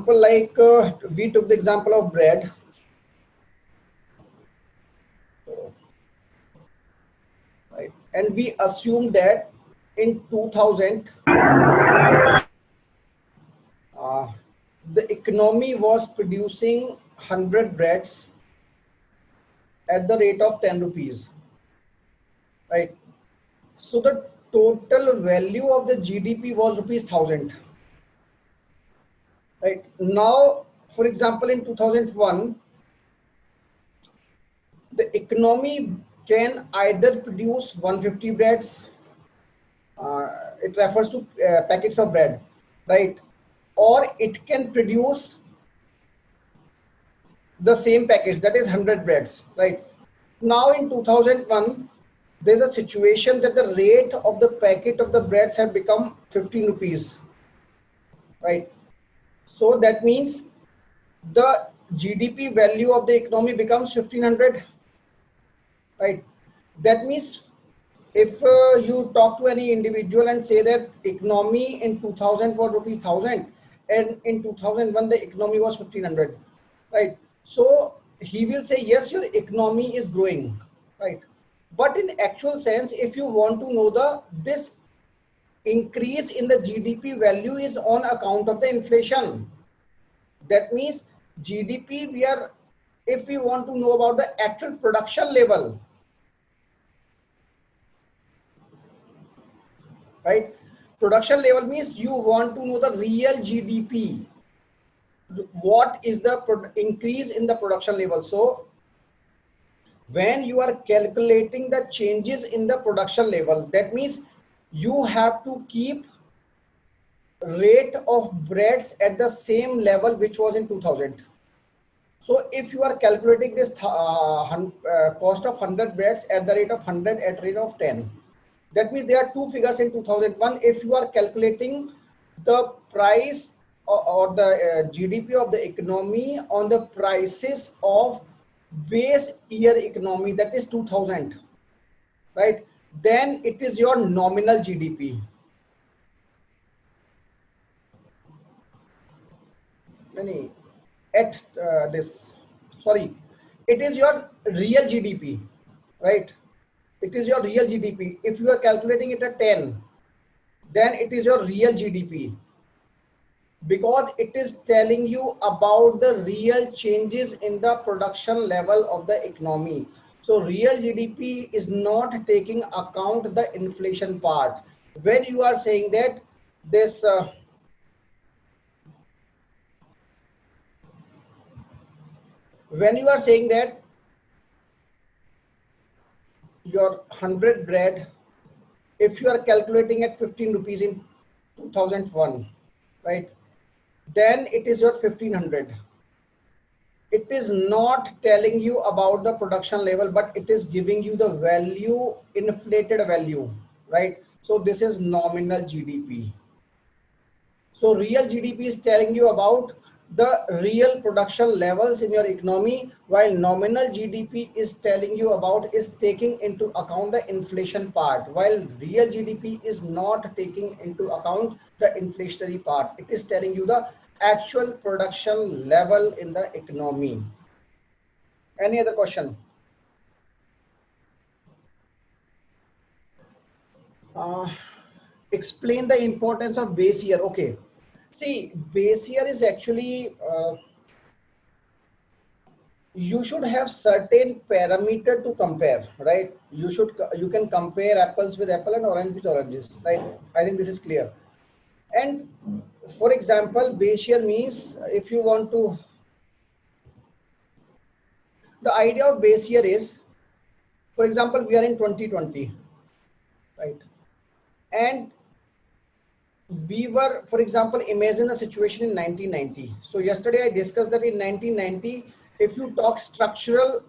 like we took the example of bread. Right, and we assume that in 2000 the economy was producing 100 breads at the rate of 10 rupees, right? So the total value of the GDP was rupees 1000, right? Now, for example, in 2001, the economy can either produce 150 breads, it refers to packets of bread, right? Or it can produce the same packets, that is 100 breads, right? Now in 2001, there's a situation that the rate of the packet of the breads have become 15 rupees, right? So that means the GDP value of the economy becomes 1500, right? That means if you talk to any individual and say that economy in 2000 was rupees 1000 and in 2001 the economy was 1500, right? So he will say yes, your economy is growing, right? But in actual sense, if you want to know the this increase in the GDP value is on account of the inflation. That means GDP, we are, if we want to know about the actual production level, right? Production level means you want to know the real GDP. What is the increase in the production level? So when you are calculating the changes in the production level, that means you have to keep rate of breads at the same level which was in 2000. So if you are calculating this cost of 100 breads at the rate of 100 at rate of 10, that means there are two figures in 2001. If you are calculating the price or the GDP of the economy on the prices of base year economy, that is 2000, right? Then it is your nominal GDP. At this, sorry, it is your real GDP, right? It is your real GDP. If you are calculating it at 10, then it is your real GDP, because it is telling you about the real changes in the production level of the economy. So real GDP is not taking account the inflation part. When you are saying that this when you are saying that your 100 bread, if you are calculating at 15 rupees in 2001, right, then it is your 1500. It is not telling you about the production level, but it is giving you the value, inflated value, right? So this is nominal GDP. So real GDP is telling you about the real production levels in your economy, while nominal GDP is telling you about, is taking into account the inflation part, while real GDP is not taking into account the inflationary part. It is telling you the actual production level in the economy. Any other question? Uh, Explain the importance of base year. Okay. See, base year is actually you should have certain parameter to compare, right? You can compare apples with apple and orange with oranges, right? I think this is clear. And for example, base year means, if you want to, the idea of base year is, for example, we are in 2020, right? And we were, for example, imagine a situation in 1990. So yesterday I discussed that in 1990, if you talk structural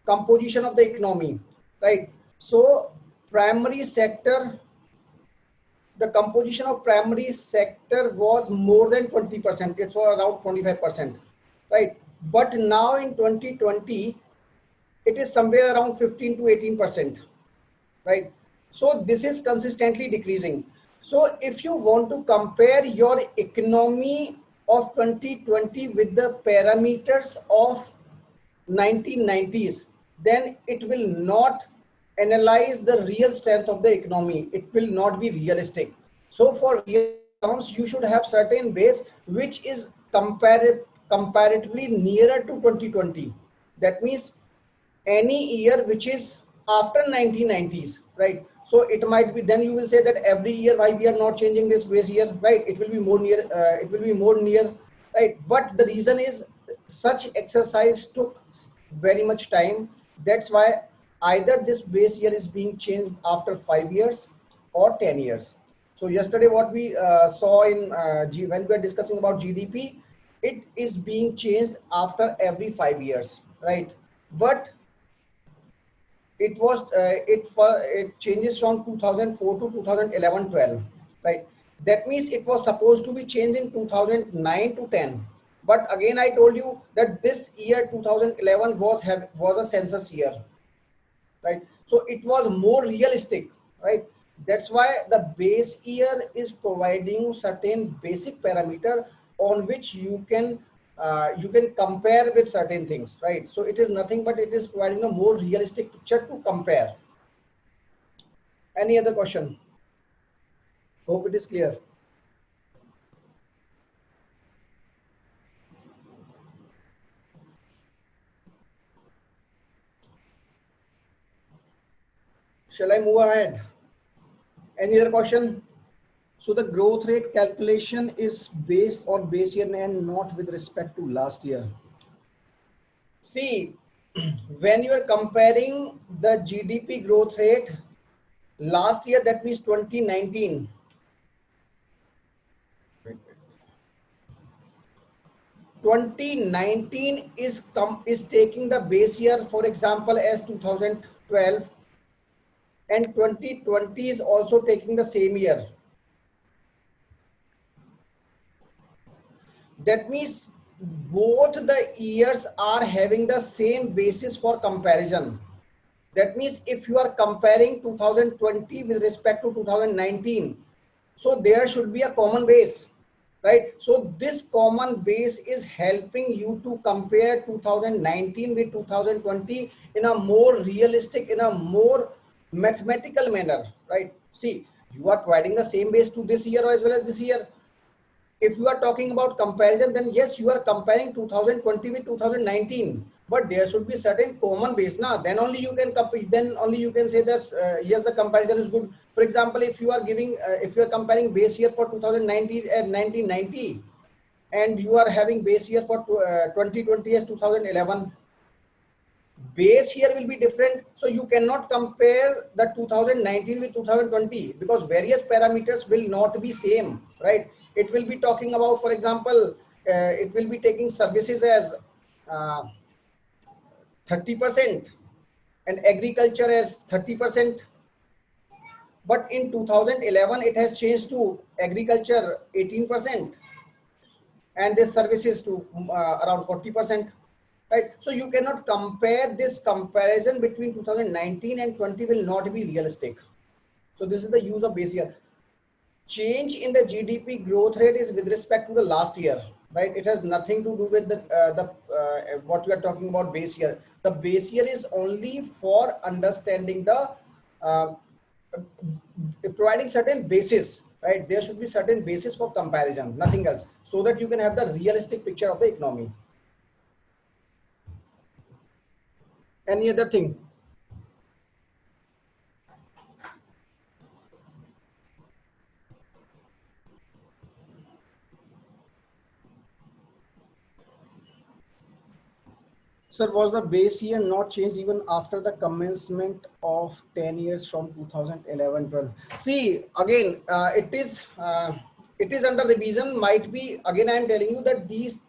composition of the economy, right? So primary sector, the composition of primary sector was more than 20%. It's around 25%, right? But now in 2020, it is somewhere around 15 to 18%, right? So this is consistently decreasing. So if you want to compare your economy of 2020 with the parameters of 1990s, then it will not analyze the real strength of the economy. It will not be realistic. So for realistic terms, you should have certain base which is comparatively nearer to 2020. That means any year which is after 1990s, right? So it might be, then you will say that every year why we are not changing this base year, right? It will be more near, it will be more near, right? But the reason is such exercise took very much time. That's why either this base year is being changed after 5 years or 10 years. So yesterday what we saw in when we were discussing about GDP, it is being changed after every 5 years, right? But it was it changes from 2004 to 2011-12, right? That means it was supposed to be changed in 2009 to 10, but again I told you that this year 2011 was a census year, right? So it was more realistic, right? That's why the base year is providing certain basic parameter on which you can compare with certain things, right? So it is nothing but it is providing a more realistic picture to compare. Any other question? Hope it is clear. Shall I move ahead? Any other question? So the growth rate calculation is based on base year and not with respect to last year. See, when you are comparing the GDP growth rate last year, that means 2019. 2019 is taking the base year, for example, as 2012, and 2020 is also taking the same year. That means both the years are having the same basis for comparison. That means if you are comparing 2020 with respect to 2019, so there should be a common base, right? So this common base is helping you to compare 2019 with 2020 in a more realistic, in a more mathematical manner, right? See, you are providing the same base to this year as well as this year. If you are talking about comparison, then yes, you are comparing 2020 with 2019, but there should be certain common base now. Then only you can compare, then only you can say that yes, the comparison is good. For example, if you are giving if you are comparing base year for 2019 and 1990, and you are having base year for 2020 as 2011, base year will be different. So you cannot compare the 2019 with 2020 because various parameters will not be same, right? It will be talking about, for example, it will be taking services as 30% and agriculture as 30%. But in 2011, it has changed to agriculture 18% and this services to around 40%, right? So you cannot compare. This comparison between 2019 and 20 will not be realistic. So this is the use of base year. Change in the GDP growth rate is with respect to the last year, right? It has nothing to do with the what we are talking about base year. The base year is only for understanding the uh, providing certain basis, right? There should be certain basis for comparison, nothing else, so that you can have the realistic picture of the economy. Any other thing? Sir, was the base year not changed even after the commencement of 10 years from 2011-12? See, again, it is under revision. Might be, again, I am telling you that these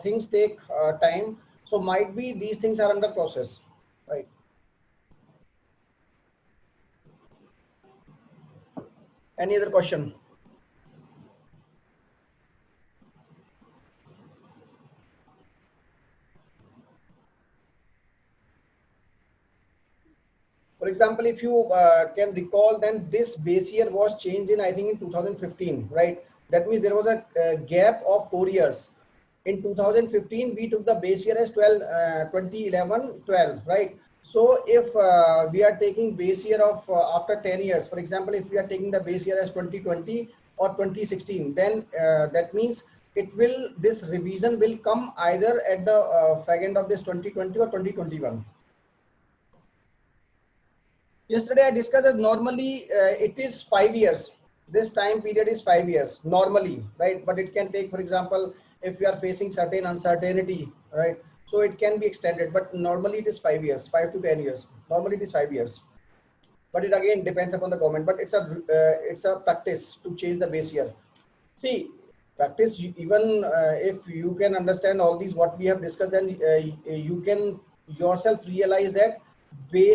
things take time. So might be these things are under process, right? Any other question? For example, if you can recall, then this base year was changed in, I think, in 2015, right? That means there was a gap of 4 years. In 2015, we took the base year as 2011, 12, right? So if we are taking base year of after 10 years, for example, if we are taking the base year as 2020 or 2016, then that means this revision will come either at the fag end of this 2020 or 2021. Yesterday I discussed that normally it is 5 years. This time period is 5 years normally, right? But it can take, for example, if we are facing certain uncertainty, right? So it can be extended, but normally it is 5 years, 5 to 10 years. Normally it is 5 years, but it again depends upon the government. But it's a practice to change the base year. See, practice, even if you can understand all these what we have discussed, then you can yourself realize that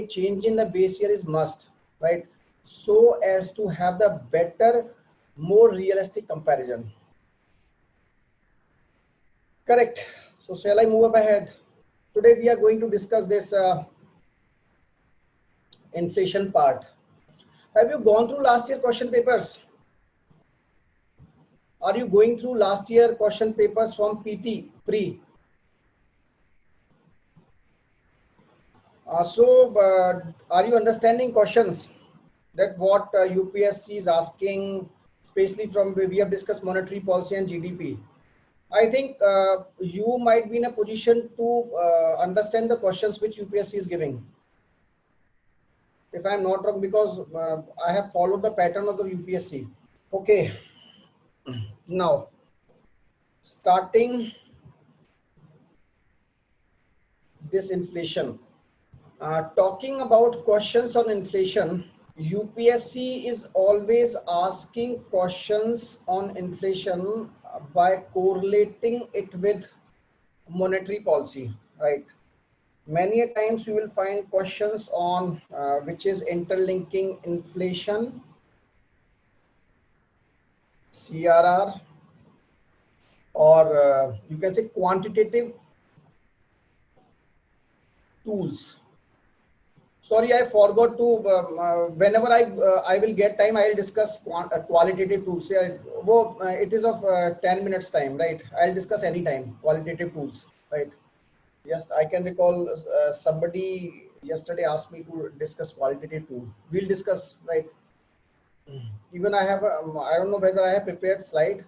change in the base year is must, right? So as to have the better, more realistic comparison. Correct. So shall I move up ahead? Today we are going to discuss this inflation part. Have you gone through last year question papers? Are you going through last year question papers from PT pre? Are you understanding questions that what UPSC is asking, especially from we have discussed monetary policy and GDP? I think you might be in a position to understand the questions which UPSC is giving. If I am not wrong, because I have followed the pattern of the UPSC. Okay. Now, starting this inflation. Talking about questions on inflation, UPSC is always asking questions on inflation by correlating it with monetary policy, right? Many a times you will find questions on which is interlinking inflation, CRR, or you can say quantitative tools. Sorry, I forgot to. Whenever I will get time, I will discuss qualitative tools. Yeah, it is of 10 minutes time, right? I'll discuss anytime qualitative tools, right? Yes, I can recall somebody yesterday asked me to discuss qualitative tool. We'll discuss, right? Even I have, I don't know whether I have prepared slide,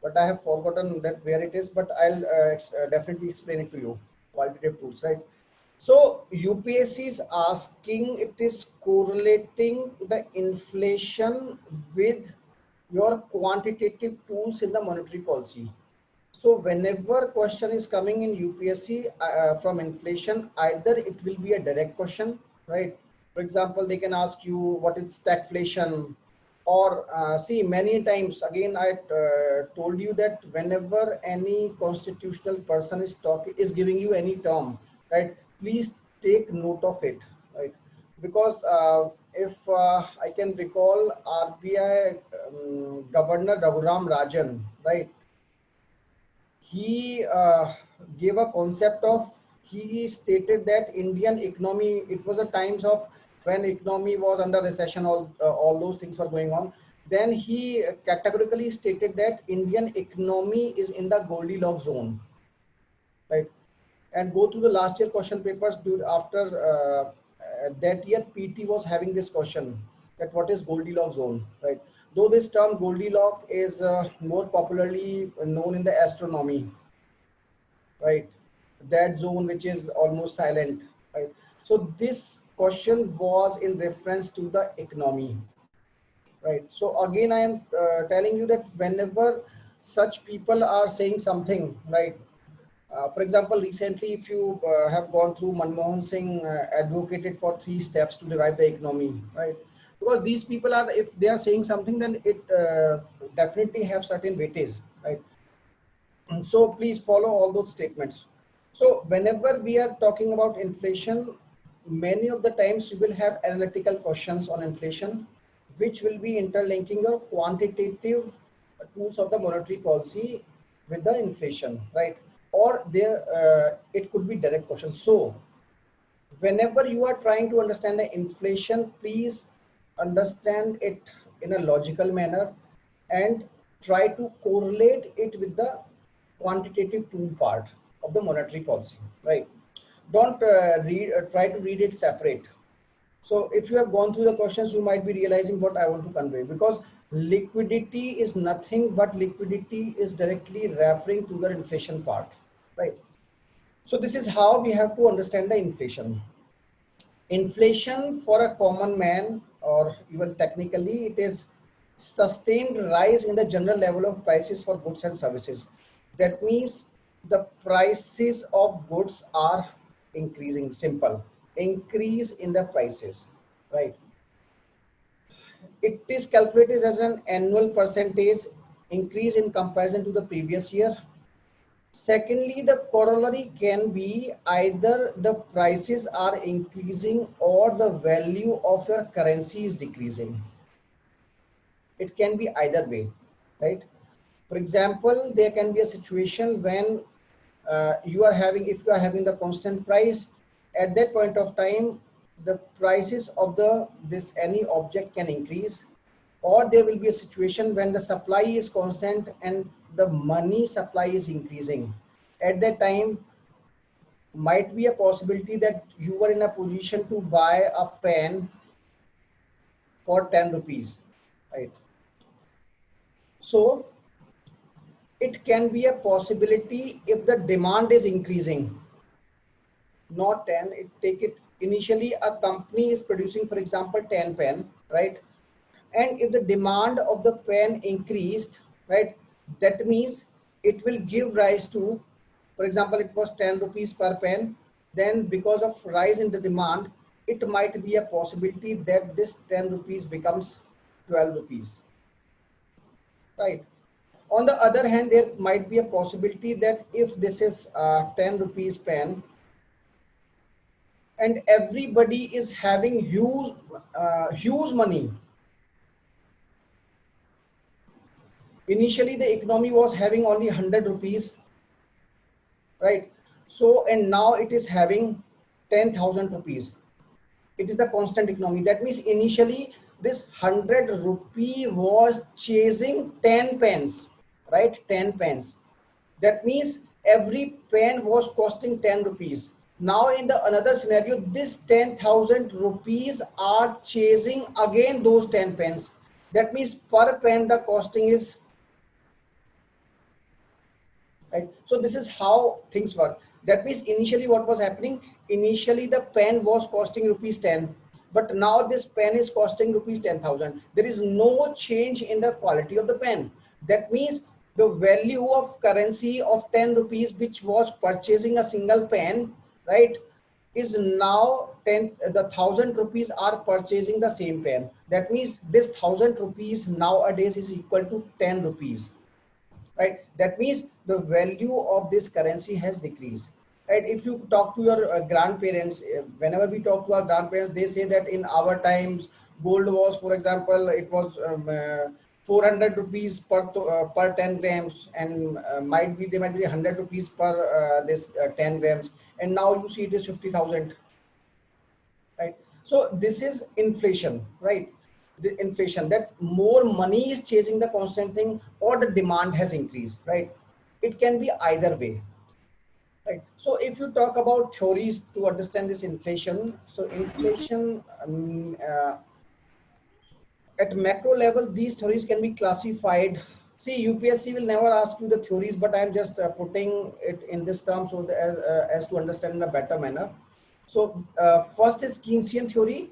but I have forgotten that where it is. But I'll definitely explain it to you. Qualitative tools, right? So UPSC is asking, it is correlating the inflation with your quantitative tools in the monetary policy. So whenever question is coming in UPSC from inflation, either it will be a direct question, right? For example, they can ask you what is stagflation, or see, many times again I told you that whenever any constitutional person is giving you any term, right, please take note of it, right? Because if I can recall, RBI Governor Raghuram Rajan, right, he gave a concept of, he stated that Indian economy, it was a times of when economy was under recession, all those things were going on. Then he categorically stated that Indian economy is in the Goldilocks zone, right? And go through the last year question papers. After that year, PT was having this question that what is Goldilocks zone, right? Though this term Goldilocks is more popularly known in the astronomy, right? That zone which is almost silent, right? So this question was in reference to the economy, right? So again, I am telling you that whenever such people are saying something, right? For example, recently, if you have gone through, Manmohan Singh advocated for 3 steps to revive the economy, right? Because these people are, if they are saying something, then it definitely have certain weightage, right? So please follow all those statements. So whenever we are talking about inflation, many of the times you will have analytical questions on inflation, which will be interlinking your quantitative tools of the monetary policy with the inflation, right? Or there, it could be direct questions. So whenever you are trying to understand the inflation, please understand it in a logical manner and try to correlate it with the quantitative tool part of the monetary policy, right? Don't try to read it separate. So if you have gone through the questions, you might be realizing what I want to convey, because liquidity is nothing but liquidity is directly referring to the inflation part, right? So this is how we have to understand the inflation. Inflation for a common man, or even technically, it is sustained rise in the general level of prices for goods and services. That means the prices of goods are increasing. Simple. Increase in the prices, right? It is calculated as an annual percentage increase in comparison to the previous year. Secondly, the corollary can be either the prices are increasing or the value of your currency is decreasing. It can be either way, right? For example, there can be a situation when if you are having the constant price, at that point of time, the prices of this any object can increase, or there will be a situation when the supply is constant and the money supply is increasing. At that time, might be a possibility that you were in a position to buy a pen for 10 rupees, right? So it can be a possibility if the demand is increasing, not 10, take it initially a company is producing, for example, 10 pen, right? And if the demand of the pen increased, right, that means it will give rise to, for example, it was 10 rupees per pen, then because of rise in the demand, it might be a possibility that this 10 rupees becomes 12 rupees, right? On the other hand, there might be a possibility that if this is 10 rupees pen and everybody is having huge money. Initially, the economy was having only 100 rupees, right? So, and now it is having 10,000 rupees. It is the constant economy. That means initially this 100 rupee was chasing 10 pence, right? 10 pence. That means every pen was costing 10 rupees. Now in the another scenario, this 10,000 rupees are chasing again those 10 pence. That means per pen the costing is, right? So this is how things work. That means initially what was happening, initially the pen was costing rupees 10, but now this pen is costing rupees 10,000. There is no change in the quality of the pen. That means the value of currency of 10 rupees which was purchasing a single pen, right, is now 10, the 1,000 rupees are purchasing the same pen. That means this 1,000 rupees nowadays is equal to 10 rupees, right? That means the value of this currency has decreased, right? If you talk to your grandparents, whenever we talk to our grandparents, they say that in our times gold was, for example, it was 400 rupees per 10 grams, and might be there might be 100 rupees per this 10 grams, and now you see it is 50,000, right? So this is inflation, right? The inflation, that more money is chasing the constant thing or the demand has increased, right? It can be either way, right? So if you talk about theories to understand this inflation, so inflation at macro level, these theories can be classified. See, UPSC will never ask you the theories, but I'm just putting it in this term so that, as to understand in a better manner. So first is Keynesian theory,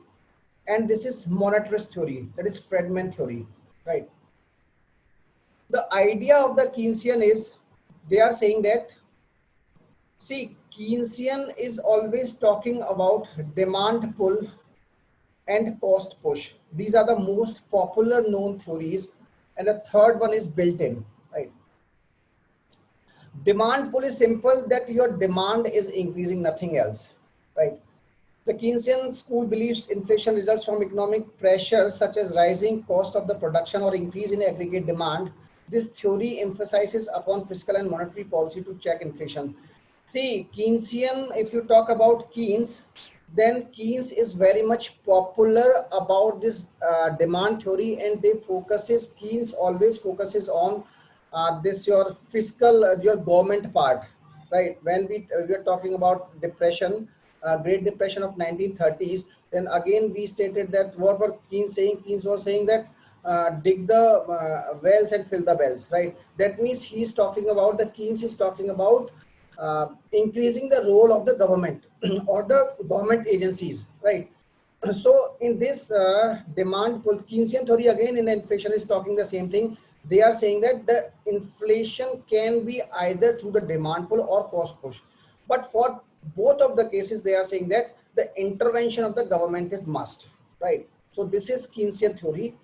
and this is monetarist theory, that is Friedman theory, right? The idea of the Keynesian is, they are saying that, see, Keynesian is always talking about demand pull and cost push. These are the most popular known theories. And the third one is built in, right? Demand pull is simple, that your demand is increasing, nothing else, right? The Keynesian school believes inflation results from economic pressures such as rising cost of the production or increase in aggregate demand. This theory emphasizes upon fiscal and monetary policy to check inflation. See, Keynesian, if you talk about Keynes, then Keynes is very much popular about this demand theory, and Keynes always focuses on this your fiscal, your government part, right? When we are talking about depression, Great Depression of 1930s, then again we stated that what were Keynes saying? Keynes was saying that dig the wells and fill the bells, right? That means he's talking about the Keynes is talking about increasing the role of the government or the government agencies, right? So in this demand pull, Keynesian theory again in the inflation is talking the same thing. They are saying that the inflation can be either through the demand pull or cost push. But for both of the cases, they are saying that the intervention of the government is must, right? So this is Keynesian theory.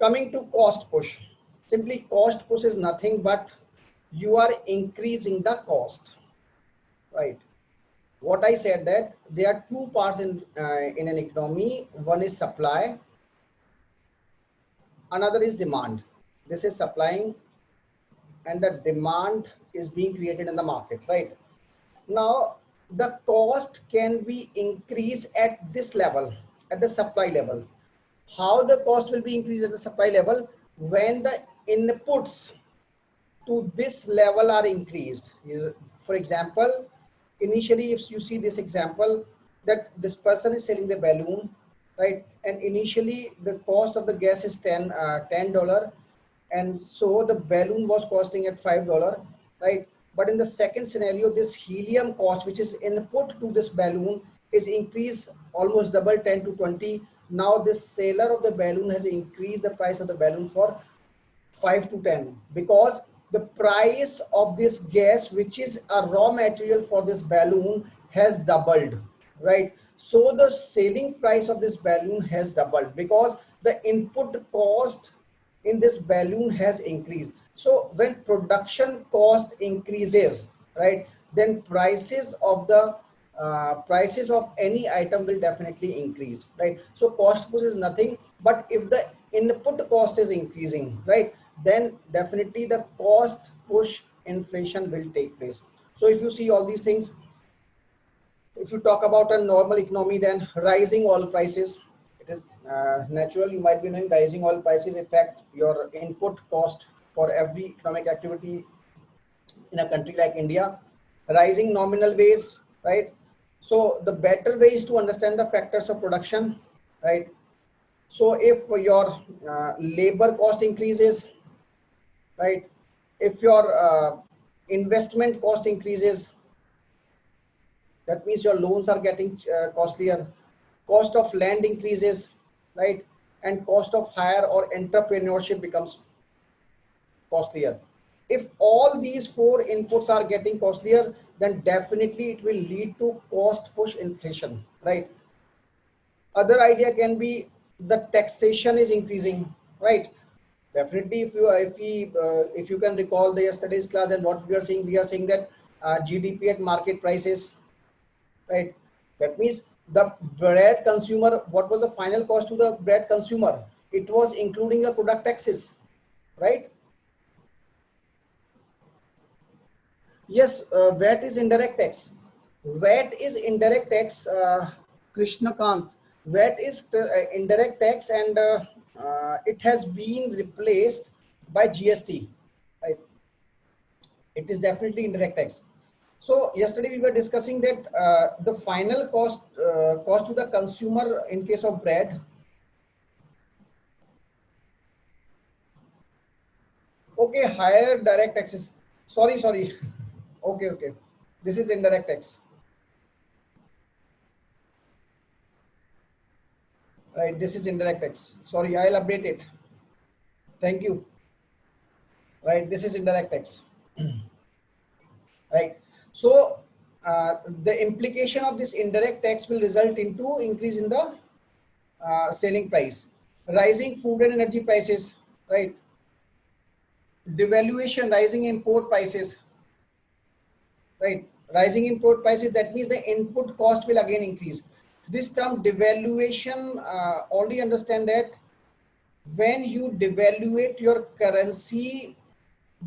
Coming to cost push, simply cost push is nothing but you are increasing the cost, right? What I said that there are two parts in an economy. One is supply, another is demand. This is supplying, and the demand is being created in the market, right? Now the cost can be increased at this level, at the supply level. How the cost will be increased at the supply level? When the inputs to this level are increased. For example, initially, if you see this example, that this person is selling the balloon, right? And initially, the cost of the gas is $10, and so the balloon was costing at $5, right? But in the second scenario, this helium cost, which is input to this balloon, is increased almost double, 10 to 20. Now this seller of the balloon has increased the price of the balloon for 5 to 10, because the price of this gas, which is a raw material for this balloon, has doubled, right? So the selling price of this balloon has doubled because the input cost in this balloon has increased. So when production cost increases, right, then prices of any item will definitely increase, right? So cost push is nothing but if the input cost is increasing, right, then definitely the cost push inflation will take place. So if you see all these things, if you talk about a normal economy, then rising oil prices, it is natural. You might be knowing rising oil prices affect your input cost for every economic activity in a country like India. Rising nominal wage, right? So the better way is to understand the factors of production, right? So if your labor cost increases, right? If your investment cost increases, that means your loans are getting costlier. Cost of land increases, right? And cost of hire or entrepreneurship becomes costlier. If all these four inputs are getting costlier, then definitely it will lead to cost push inflation, right? Other idea can be the taxation is increasing, right? Definitely, if you can recall the yesterday's class, and what we are saying that GDP at market prices, right? That means the bread consumer, what was the final cost to the bread consumer? It was including the product taxes, right? Yes, VAT is indirect tax. VAT is indirect tax, Krishna Kant. VAT is indirect tax, and it has been replaced by GST, right? It is definitely indirect tax. So yesterday we were discussing that the final cost to the consumer in case of bread. Okay, higher direct taxes. Sorry. Okay. This is indirect tax. Right, this is indirect tax. Sorry, I'll update it. Thank you. Right, this is indirect tax. Right. So the implication of this indirect tax will result into increase in the selling price, rising food and energy prices, right? Devaluation, rising import prices, right? Rising import prices, that means the input cost will again increase. This term devaluation, already understand that when you devaluate your currency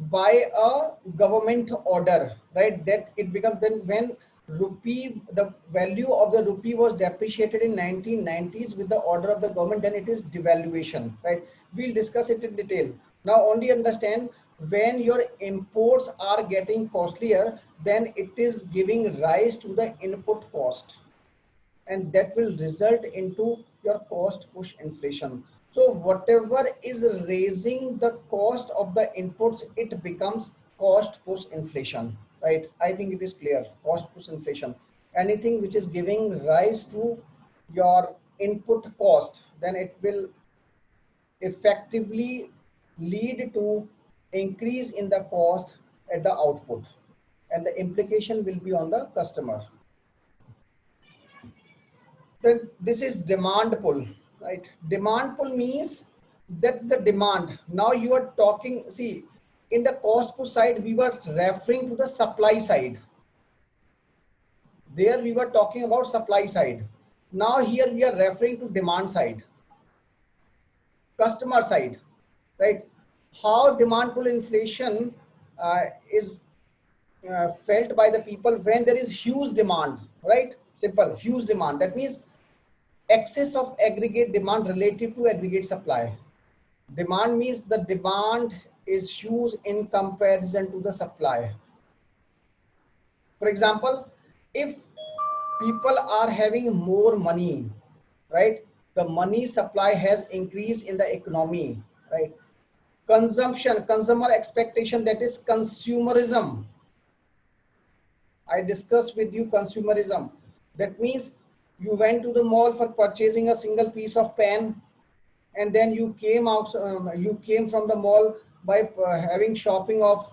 by a government order, right, that it becomes, then when rupee, the value of the rupee was depreciated in 1990s with the order of the government, then it is devaluation, right? We'll discuss it in detail. Now only understand, when your imports are getting costlier, then it is giving rise to the input cost, and that will result into your cost push inflation. So whatever is raising the cost of the inputs, it becomes cost push inflation, right? I think it is clear. Cost push inflation, anything which is giving rise to your input cost, then it will effectively lead to increase in the cost at the output, and the implication will be on the customer. Then this is demand pull, right? Demand pull means that the demand, now you are talking, see, in the cost push side we were referring to the supply side, there we were talking about supply side. Now here we are referring to demand side, customer side, right? How demand pull inflation is felt by the people when there is huge demand, right? Simple, huge demand, that means excess of aggregate demand relative to aggregate supply. Demand means the demand is huge in comparison to the supply. For example, if people are having more money, right? The money supply has increased in the economy, right? Consumption, consumer expectation, that is consumerism. I discussed with you consumerism. That means you went to the mall for purchasing a single piece of pen, and then you came out, you came from the mall by having shopping of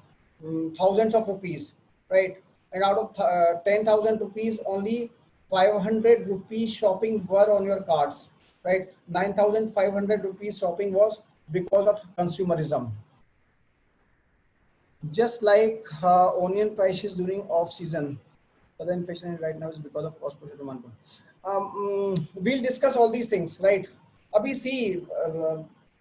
thousands of rupees, right? And out of 10,000 rupees, only 500 rupees shopping were on your cards, right? 9,500 rupees shopping was because of consumerism. Just like onion prices during off season, the inflation right now is because of cost push demand. We'll discuss all these things, right? Abhi see,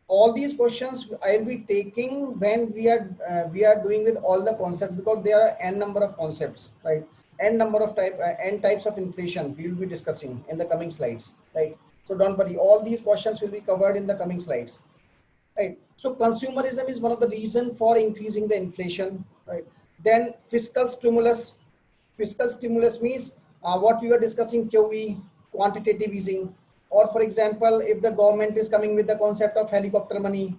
all these questions I'll be taking when we are doing with all the concepts, because there are n number of concepts, right? N number of n types of inflation we will be discussing in the coming slides, right? So don't worry, all these questions will be covered in the coming slides, right? So consumerism is one of the reason for increasing the inflation, right? Then fiscal stimulus. Fiscal stimulus means what we were discussing, QE, quantitative easing, or for example, if the government is coming with the concept of helicopter money,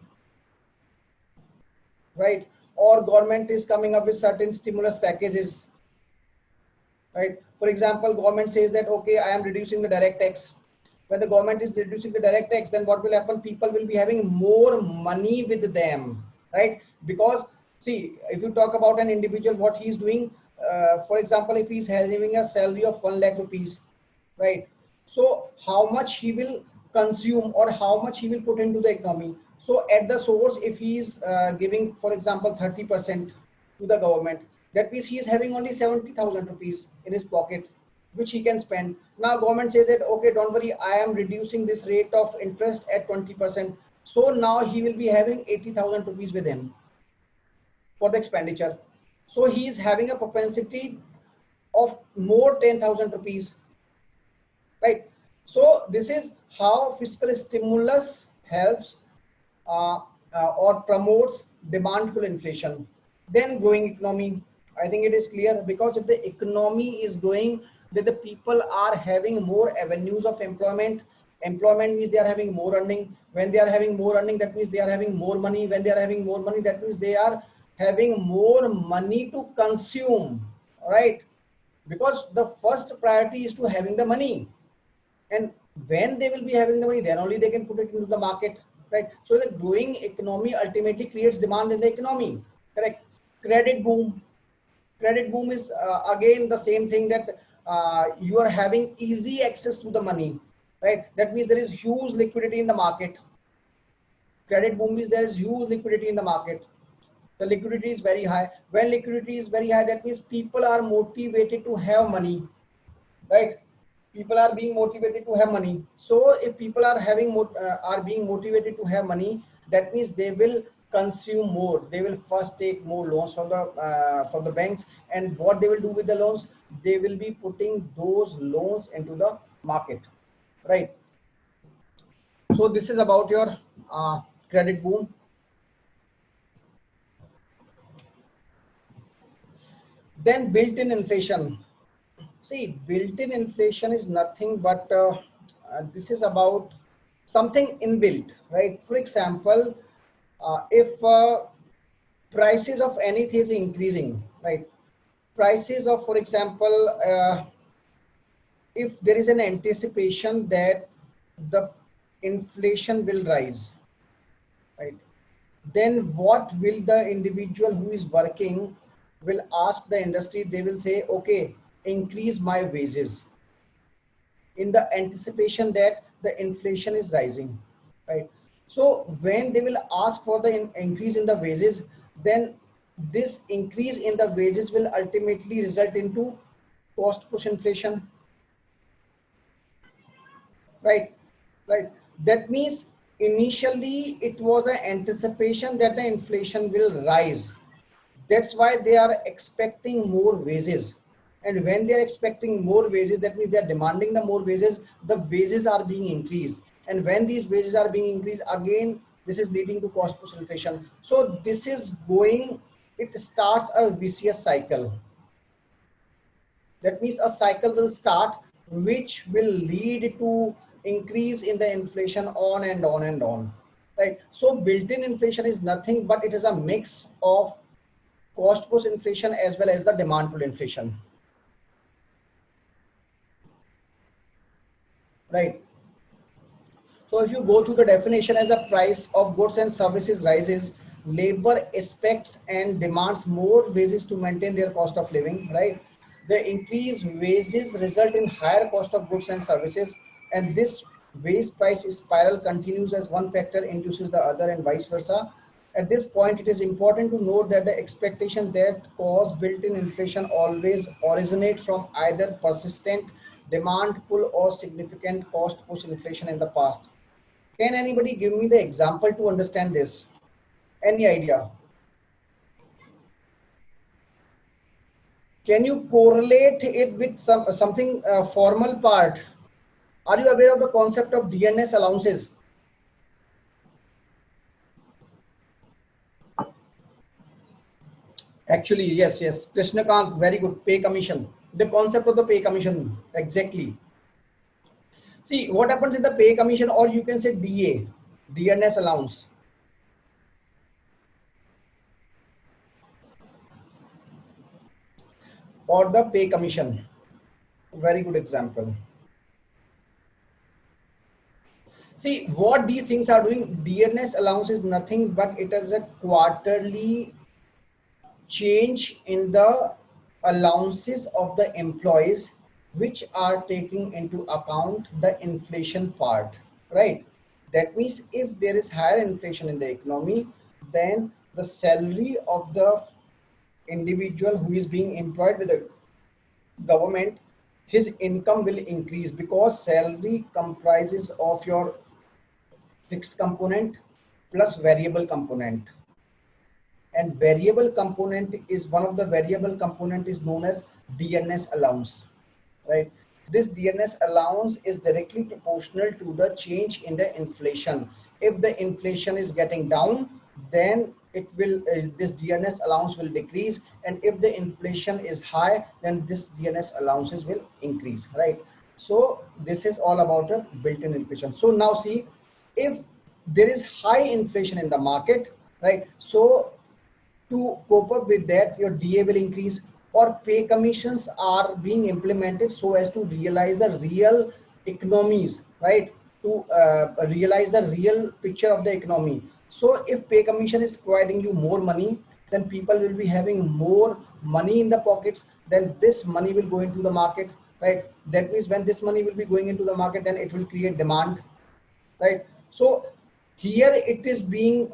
right? Or government is coming up with certain stimulus packages, right? For example, government says that, okay, I am reducing the direct tax. When the government is reducing the direct tax, then what will happen? People will be having more money with them, right? Because see, if you talk about an individual, what he's doing, for example, if he's having a salary of 1 lakh rupees, right? So how much he will consume or how much he will put into the economy. So at the source, if he is giving, for example, 30% to the government, that means he is having only 70,000 rupees in his pocket, which he can spend. Now government says that, okay, don't worry, I am reducing this rate of interest at 20%. So now he will be having 80,000 rupees with him for the expenditure. So he is having a propensity of more 10,000 rupees, right? So this is how fiscal stimulus helps or promotes demand pull inflation. Then growing economy, I think it is clear, because if the economy is growing, then the people are having more avenues of employment. Employment means they are having more earning. When they are having more earning, that means they are having more money. When they are having more money, that means they are having more money to consume, right? Because the first priority is to having the money, and when they will be having the money, then only they can put it into the market, right? So the growing economy ultimately creates demand in the economy, correct? Credit boom. Credit boom is again the same thing, that you are having easy access to the money, right? That means there is huge liquidity in the market. Credit boom is there is huge liquidity in the market. The liquidity is very high. When liquidity is very high, that means people are motivated to have money, right? People are being motivated to have money. So if people are having are being motivated to have money, that means they will consume more. They will first take more loans from the banks, and what they will do with the loans, they will be putting those loans into the market, right? So this is about your credit boom. Then built-in inflation. See, built-in inflation is nothing but this is about something inbuilt, right? For example, if prices of anything is increasing, right? Prices of, for example, if there is an anticipation that the inflation will rise, right? Then what will the individual who is working will ask the industry? They will say, okay, increase my wages, in the anticipation that the inflation is rising, right? So when they will ask for the increase in the wages, then this increase in the wages will ultimately result into cost push inflation, right? Right. That means initially it was an anticipation that the inflation will rise. That's why they are expecting more wages. And when they are expecting more wages, that means they are demanding the more wages, the wages are being increased. And when these wages are being increased, again, this is leading to cost push inflation. So this is going, it starts a vicious cycle. That means a cycle will start, which will lead to increase in the inflation on and on and on, right? So built-in inflation is nothing but it is a mix of cost push inflation as well as the demand pull inflation, right? So if you go through the definition, as the price of goods and services rises, labor expects and demands more wages to maintain their cost of living, right? The increased wages result in higher cost of goods and services, and this wage price spiral continues as one factor induces the other and vice versa. At this point, it is important to note that the expectation that cause built-in inflation always originates from either persistent demand pull or significant cost push inflation in the past. Can anybody give me the example to understand this? Any idea? Can you correlate it with something formal part? Are you aware of the concept of DNS allowances? Actually, yes, yes. Krishnakant, very good. Pay commission. The concept of the pay commission, exactly. See, what happens in the pay commission, or you can say DA, DNS allowance, or the pay commission. Very good example. See, what these things are doing, DNS allowance is nothing but it is a quarterly change in the allowances of the employees, which are taking into account the inflation part, right? That means if there is higher inflation in the economy, then the salary of the individual who is being employed with the government, his income will increase, because salary comprises of your fixed component plus variable component, and variable component is one of the variable component is known as DNS allowance, right? This DNS allowance is directly proportional to the change in the inflation. If the inflation is getting down, then it will this DNS allowance will decrease, and if the inflation is high, then this DNS allowances will increase, right? So this is all about a built-in inflation. So now see, if there is high inflation in the market, right? So to cope up with that, your DA will increase, or pay commissions are being implemented so as to realize the real economies, right? To realize the real picture of the economy. So if pay commission is providing you more money, then people will be having more money in the pockets, then this money will go into the market, right? That means when this money will be going into the market, then it will create demand, right? So here it is being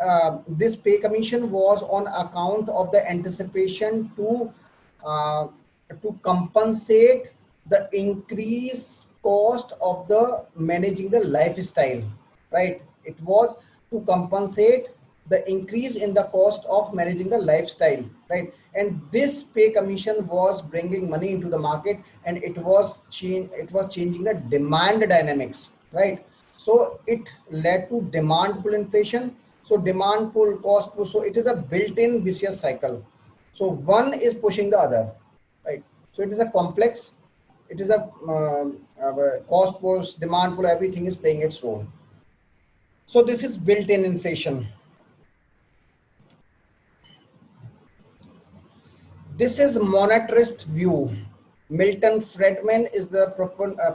this pay commission was on account of the anticipation uh, to compensate the increased cost of the managing the lifestyle, right? It was to compensate the increase in the cost of managing the lifestyle, right? And this pay commission was bringing money into the market, and it was changing the demand dynamics, right? So it led to demand pull inflation. So demand pull, cost pull. So it is a built-in vicious cycle. So one is pushing the other, right? So it is a complex. It is a cost push, demand pull. Everything is playing its role. So this is built-in inflation. This is monetarist view. Milton Friedman is the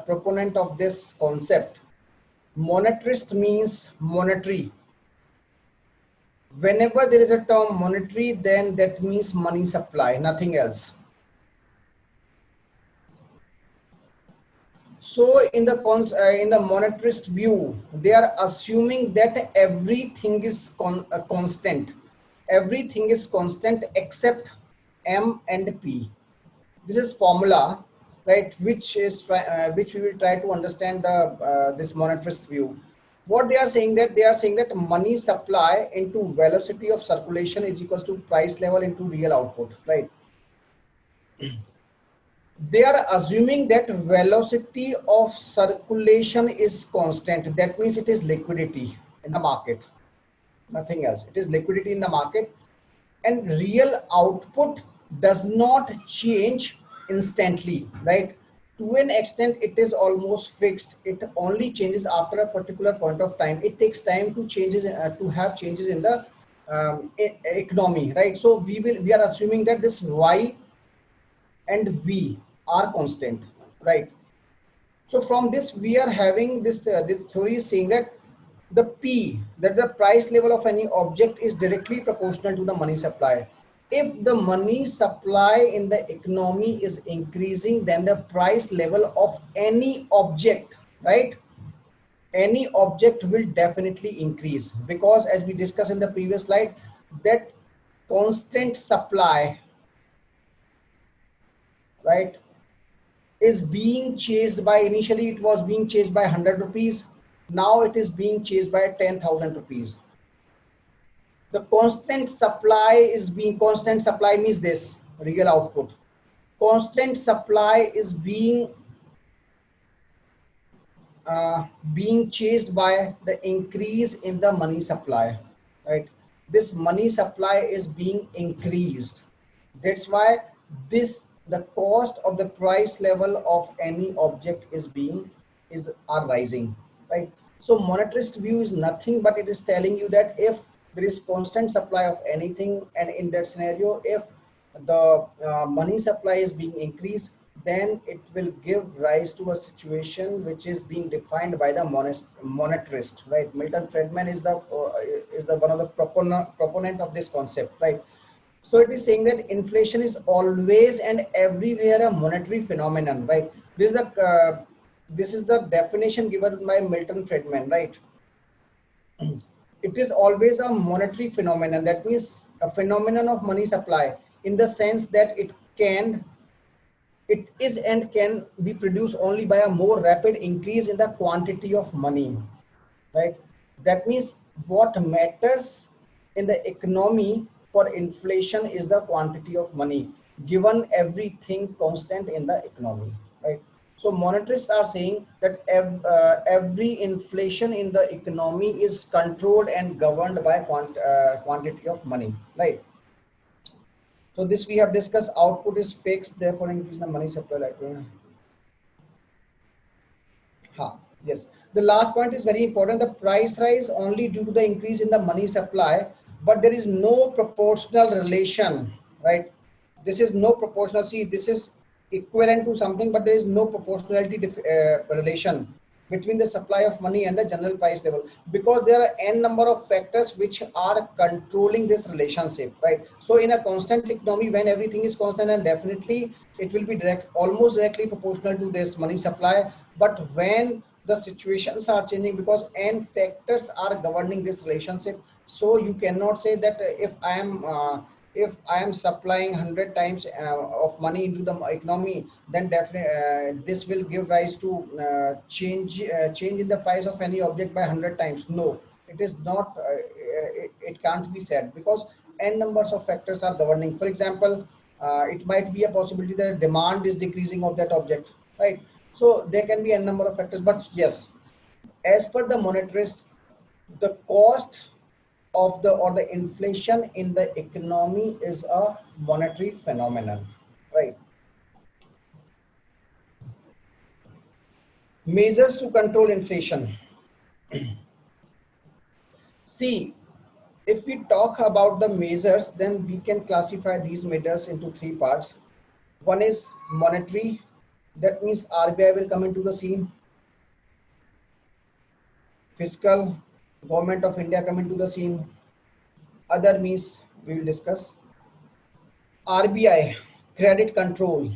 proponent of this concept. Monetarist means monetary. Whenever there is a term monetary, then that means money supply, nothing else. So in the monetarist view, they are assuming that everything is constant. Everything is constant except M and P. This is formula, right, which we will try to understand the this monetarist view. What they are saying, that they are saying that money supply into velocity of circulation is equals to price level into real output, right? They are assuming that velocity of circulation is constant. That means it is liquidity in the market, nothing else. It is liquidity in the market, and real output does not change instantly, right? To an extent, it is almost fixed. It only changes after a particular point of time. It takes time to to have changes in the economy, right? So we are assuming that this Y and V are constant, right? So from this, we are having this theory is saying that the P, that the price level of any object is directly proportional to the money supply. If the money supply in the economy is increasing, then the price level of any object, right? Any object will definitely increase, because as we discussed in the previous slide, that constant supply, right, is being chased by, initially it was being chased by 100 rupees, now it is being chased by 10,000 rupees. The constant supply is being, constant supply means this real output, constant supply is being chased by the increase in the money supply, right? This money supply is being increased. That's why this, the cost of the price level of any object are rising, right? So monetarist view is nothing but it is telling you that if there is constant supply of anything, and in that scenario, if the money supply is being increased, then it will give rise to a situation which is being defined by the monetarist, right? Milton Friedman is the one of the proponent of this concept, right? So it is saying that inflation is always and everywhere a monetary phenomenon, right? This is the definition given by Milton Friedman, right? It is always a monetary phenomenon. That means a phenomenon of money supply, in the sense that it is and can be produced only by a more rapid increase in the quantity of money, right? That means what matters in the economy for inflation is the quantity of money, given everything constant in the economy, right? So monetarists are saying that every inflation in the economy is controlled and governed by quantity of money, right? So this we have discussed, output is fixed, therefore increase the money supply. Yes. The last point is very important. The price rise only due to the increase in the money supply, but there is no proportional relation, right? This is no proportional. See, this is equivalent to something, but there is no proportionality relation between the supply of money and the general price level, because there are n number of factors which are controlling this relationship, right? So in a constant economy, when everything is constant, and definitely it will be almost directly proportional to this money supply. But when the situations are changing, because n factors are governing this relationship, so you cannot say that if I am supplying 100 times of money into the economy, then definitely this will give rise to change in the price of any object by 100 times. No, It is not, it can't be said because n numbers of factors are governing. For example, it might be a possibility that demand is decreasing of that object, right? So there can be n number of factors, but yes, as per the monetarist, the cost of the or the inflation in the economy is a monetary phenomenon, right? Measures to control inflation. See, if we talk about the measures, then we can classify these measures into three parts. One is monetary, that means RBI will come into the scene. Fiscal, government of India come into the scene. Other means we will discuss. RBI, credit control,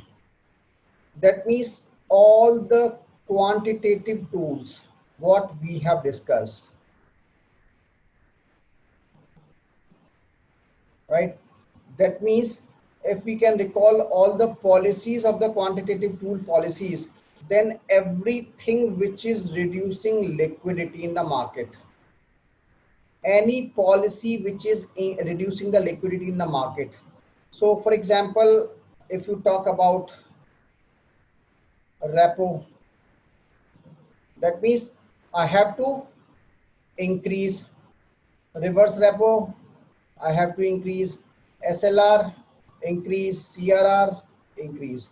that means all the quantitative tools what we have discussed, right? That means if we can recall all the policies of the quantitative tool policies, then everything which is reducing liquidity in the market, any policy which is reducing the liquidity in the market. So for example, if you talk about repo, that means I have to increase reverse repo, I have to increase SLR, increase CRR, increase,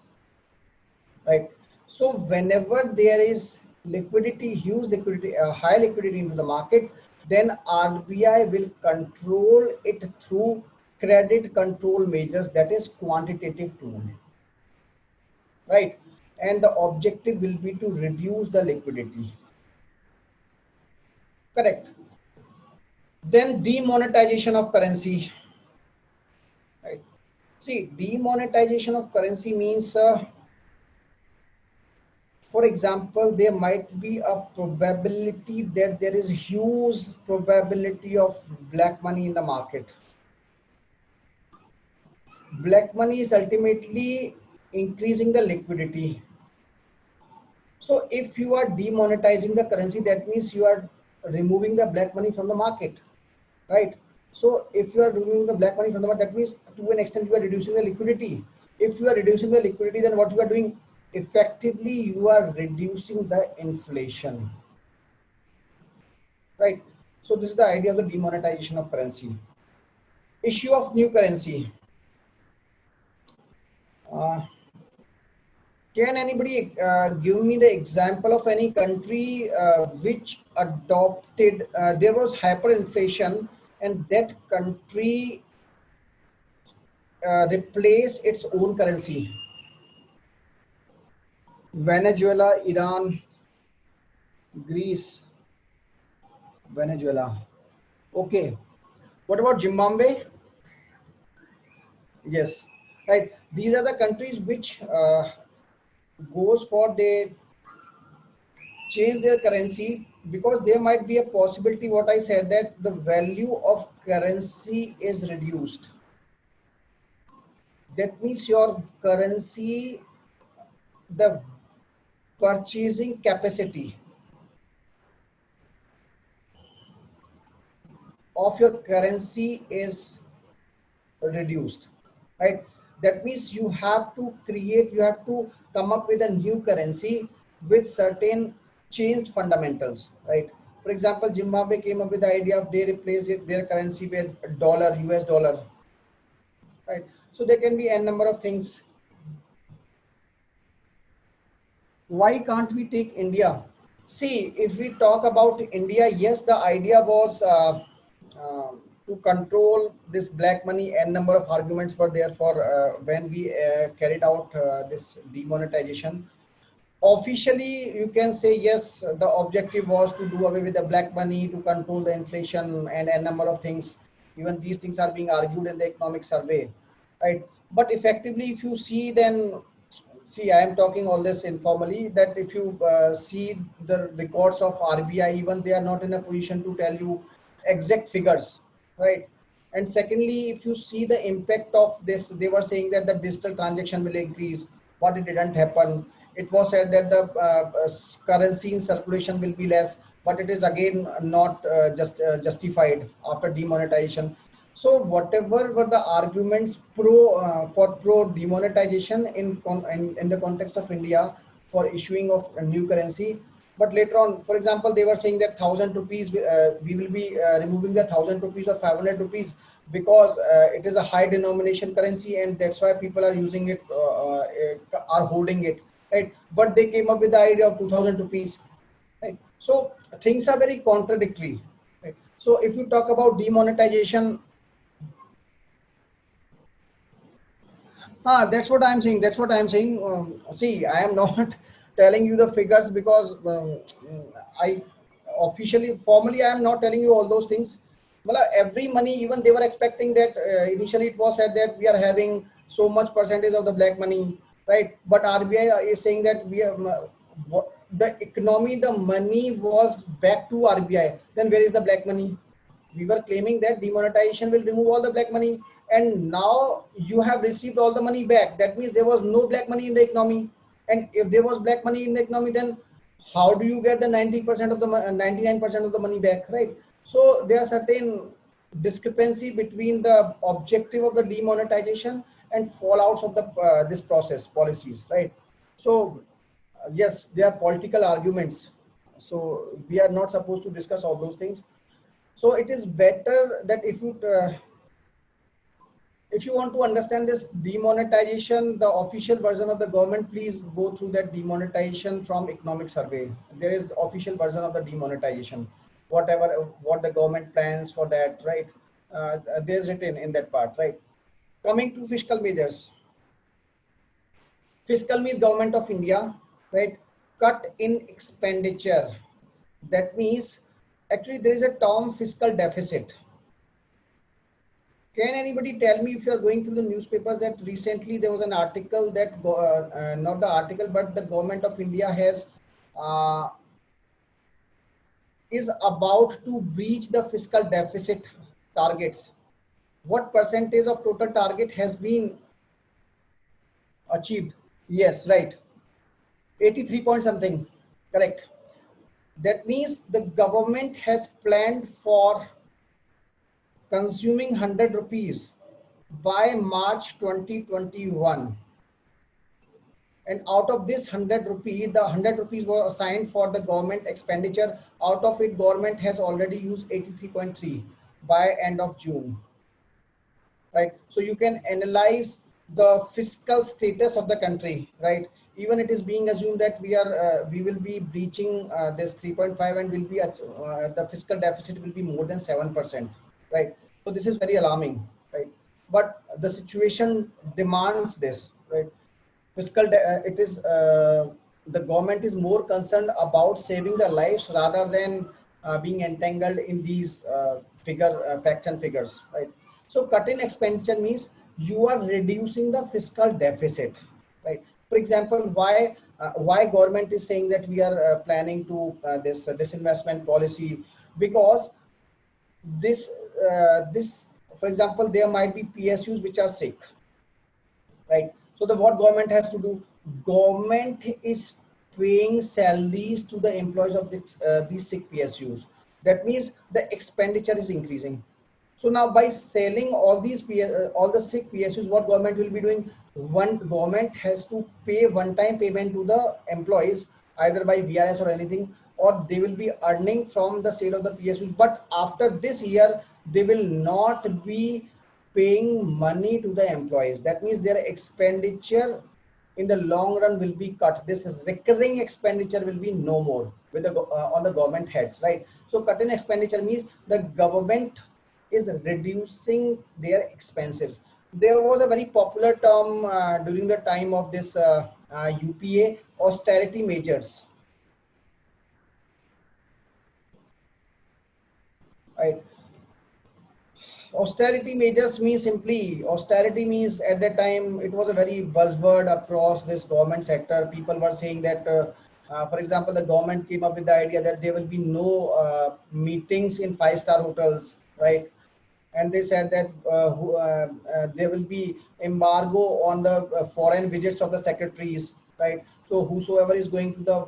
right? So whenever there is liquidity, huge liquidity, high liquidity into the market, then RBI will control it through credit control measures, that is quantitative tool, right? And the objective will be to reduce the liquidity, correct? Then demonetization of currency, right? See, demonetization of currency means, for example, there might be a probability that there is huge probability of black money in the market. Black money is ultimately increasing the liquidity. So if you are demonetizing the currency, that means you are removing the black money from the market, right? So if you are removing the black money from the market, that means to an extent you are reducing the liquidity. If you are reducing the liquidity, then what you are doing? Effectively, you are reducing the inflation, right? So this is the idea of the demonetization of currency. Issue of new currency. Uh, can anybody give me the example of any country which adopted, there was hyperinflation and that country replace its own currency? Venezuela, Iran, Greece, Venezuela. Okay. What about Zimbabwe? Yes. Right. These are the countries which goes for they change their currency because there might be a possibility, what I said, that the value of currency is reduced. That means your currency, the purchasing capacity of your currency is reduced, right? That means you have to create, you have to come up with a new currency with certain changed fundamentals, right? For example, Zimbabwe came up with the idea of they replaced their currency with dollar, US dollar, right? So there can be n number of things. Why can't we take India? See, if we talk about India, yes, the idea was to control this black money. N number of arguments were there for when we carried out this demonetization. Officially, you can say yes, the objective was to do away with the black money, to control the inflation and a number of things. Even these things are being argued in the economic survey, right? But effectively, if you see, then see, I am talking all this informally, that if you see the records of RBI, even they are not in a position to tell you exact figures, right? And secondly, if you see the impact of this, they were saying that the digital transaction will increase, but it didn't happen. it was said that the currency in circulation will be less, but it is again not just justified after demonetization. So whatever were the arguments for pro demonetization in the context of India for issuing of a new currency, but later on, for example, they were saying that 1,000 rupees, we will be removing the 1,000 rupees or 500 rupees because it is a high denomination currency, and that's why people are using it, are holding it, right? But they came up with the idea of 2,000 rupees, right? So things are very contradictory, right? So if you talk about demonetization, that's what I'm saying. That's what I'm saying. See, I am not telling you the figures because I officially, formally, I am not telling you all those things. Well, every money, even they were expecting that initially it was said that we are having so much percentage of the black money, right? But RBI is saying that we have the economy, the money was back to RBI. Then where is the black money? We were claiming that demonetization will remove all the black money, and now you have received all the money back. That means there was no black money in the economy, and if there was black money in the economy, then how do you get the 90% of the 99% of the money back, right? So there are certain discrepancy between the objective of the demonetization and fallouts of the this process policies, right? So yes, there are political arguments, so we are not supposed to discuss all those things. So it is better that if you want to understand this demonetization, the official version of the government, please go through that demonetization from economic survey. There is official version of the demonetization, whatever what the government plans for that, right? There's written in that part, right? Coming to fiscal measures, fiscal means government of India, right? Cut in expenditure. That means actually there is a term fiscal deficit. Can anybody tell me, if you are going through the newspapers, that recently there was an article that, not the article, but the government of India has uh, is about to breach the fiscal deficit targets. What percentage of total target has been achieved? Yes, right. 83 point something. Correct. That means the government has planned for consuming 100 rupees by March 2021, and out of this 100 rupee, the 100 rupees were assigned for the government expenditure. Out of it, government has already used 83.3 by end of June, right? So you can analyze the fiscal status of the country, right? Even it is being assumed that we will be breaching this 3.5, and will be the fiscal deficit will be more than 7%, right? So this is very alarming, right? But the situation demands this, right? It is the government is more concerned about saving the lives rather than being entangled in these facts and figures, right? So cutting expenditure means you are reducing the fiscal deficit, right? For example, why government is saying that we are planning to this disinvestment policy? Because this, for example, there might be PSUs which are sick, right? So the what government has to do? Government is paying salaries to the employees of these sick PSUs. That means the expenditure is increasing. So now by selling all all the sick PSUs, what government will be doing? One government has to pay one-time payment to the employees, either by VRS or anything, or they will be earning from the sale of the PSUs. But after this year, they will not be paying money to the employees. That means their expenditure in the long run will be cut. This recurring expenditure will be no more with on the government heads, right? So cutting expenditure means the government is reducing their expenses. There was a very popular term during the time of this UPA, austerity measures, right? Austerity measures means, simply austerity means, at that time it was a very buzzword across this government sector. People were saying that for example, the government came up with the idea that there will be no meetings in five-star hotels, right? And they said that there will be embargo on the foreign visits of the secretaries, right? So whosoever is going to the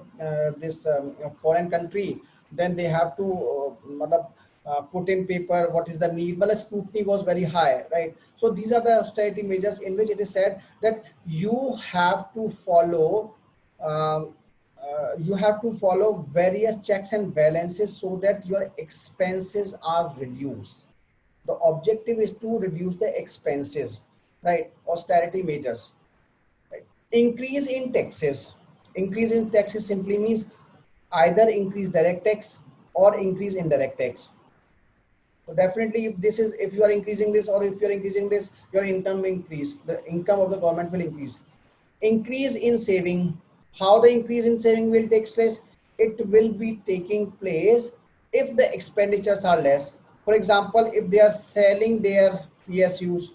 this foreign country, then they have to put in paper what is the need, but the scrutiny was very high, right? So these are the austerity measures in which it is said that you have to follow various checks and balances so that your expenses are reduced. The objective is to reduce the expenses, right? Austerity measures, right? Increase in taxes. Increase in taxes simply means either increase direct tax or increase indirect tax. So definitely, if you are increasing this or if you are increasing this, your income will increase. The income of the government will increase. Increase in saving. How the increase in saving will take place? It will be taking place if the expenditures are less. For example, if they are selling their PSUs,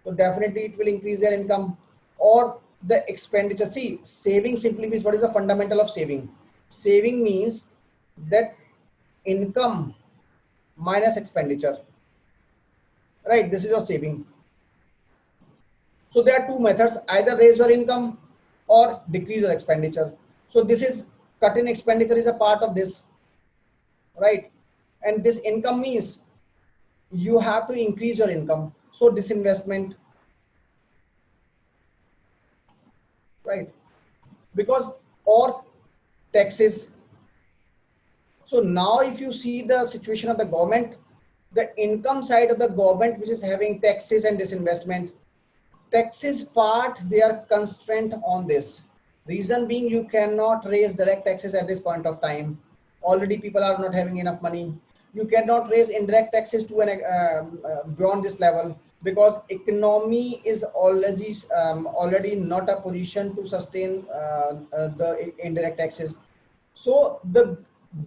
so definitely it will increase their income. Or the expenditure. See, saving simply means, what is the fundamental of saving? Saving means that income minus expenditure, right? This is your saving. So there are two methods: either raise your income or decrease your expenditure. So this is, cut in expenditure is a part of this, right? And this income means you have to increase your income. So disinvestment, right? Because, or taxes. So now if you see the situation of the government, the income side of the government, which is having taxes and disinvestment, taxes part, they are constrained on this. Reason being, you cannot raise direct taxes at this point of time. Already people are not having enough money. You cannot raise indirect taxes to an beyond this level, because economy is already not a position to sustain the indirect taxes. So the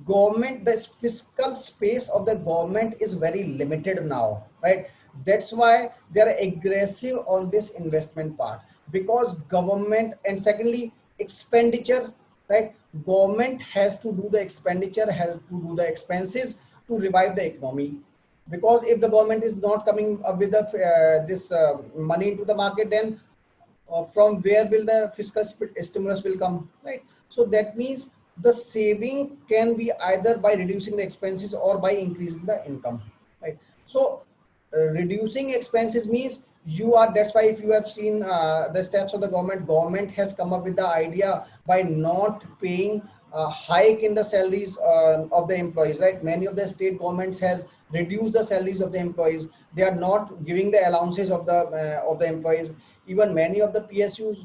government, the fiscal space of the government is very limited now, right? That's why they are aggressive on this investment part, because government, and secondly, expenditure, right? Government has to do the expenditure, has to do the expenses to revive the economy. Because if the government is not coming up with the this money into the market, then from where will the fiscal stimulus will come, right? So that means the saving can be either by reducing the expenses or by increasing the income, right? So reducing expenses means you are, that's why if you have seen the steps of the government has come up with the idea by not paying a hike in the salaries of the employees, right? Many of the state governments has reduced the salaries of the employees. They are not giving the allowances of the employees. Even many of the PSUs,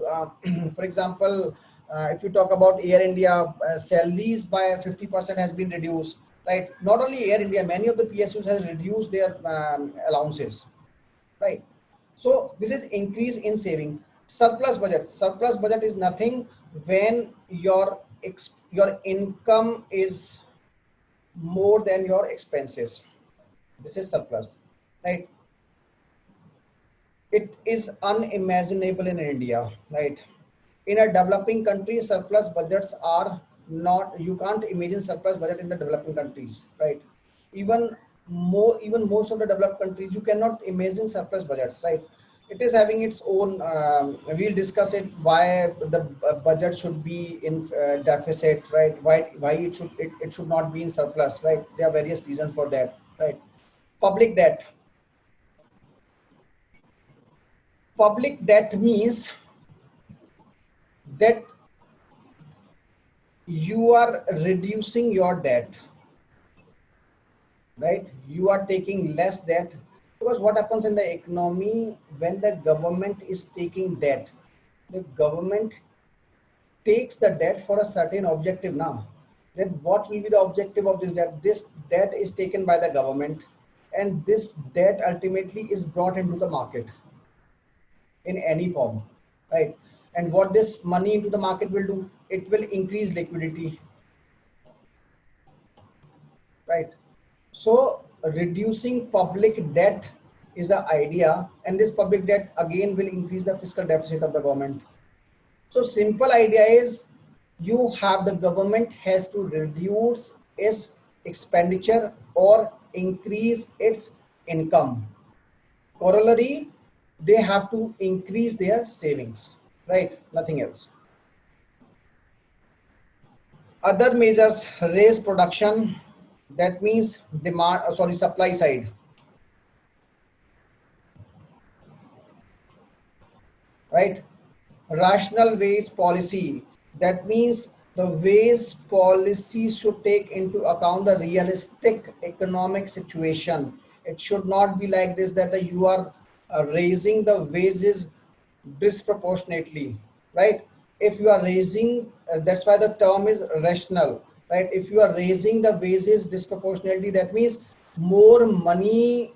for example, if you talk about Air India, salaries by 50% has been reduced, right? Not only Air India, many of the PSUs has reduced their allowances, right? So this is increase in saving. Surplus budget. Surplus budget is nothing when your income is more than your expenses. This is surplus, right? It is unimaginable in India, right? In a developing country, surplus budgets are not, you can't imagine surplus budget in the developing countries, right? Even even most of the developed countries, you cannot imagine surplus budgets, right? It is having its own, we'll discuss it, why the budget should be in deficit, right? Why it should not be in surplus, right? There are various reasons for that, right? Public debt. Public debt means that you are reducing your debt, right? You are taking less debt, because what happens in the economy when the government is taking debt, the government takes the debt for a certain objective. Now then, what will be the objective of this debt? This debt is taken by the government, and this debt ultimately is brought into the market in any form, right? And what this money into the market will do, it will increase liquidity, right? So reducing public debt is an idea, and this public debt again will increase the fiscal deficit of the government. So simple idea is, you have, the government has to reduce its expenditure or increase its income. Corollary, they have to increase their savings, right? Nothing else. Other measures: raise production, that means demand, sorry, supply side, right? Rational wage policy, that means the wage policy should take into account the realistic economic situation. It should not be like this, that you are raising the wages disproportionately, right? If you are raising, that's why the term is rational, right? If you are raising the wages disproportionately, that means more money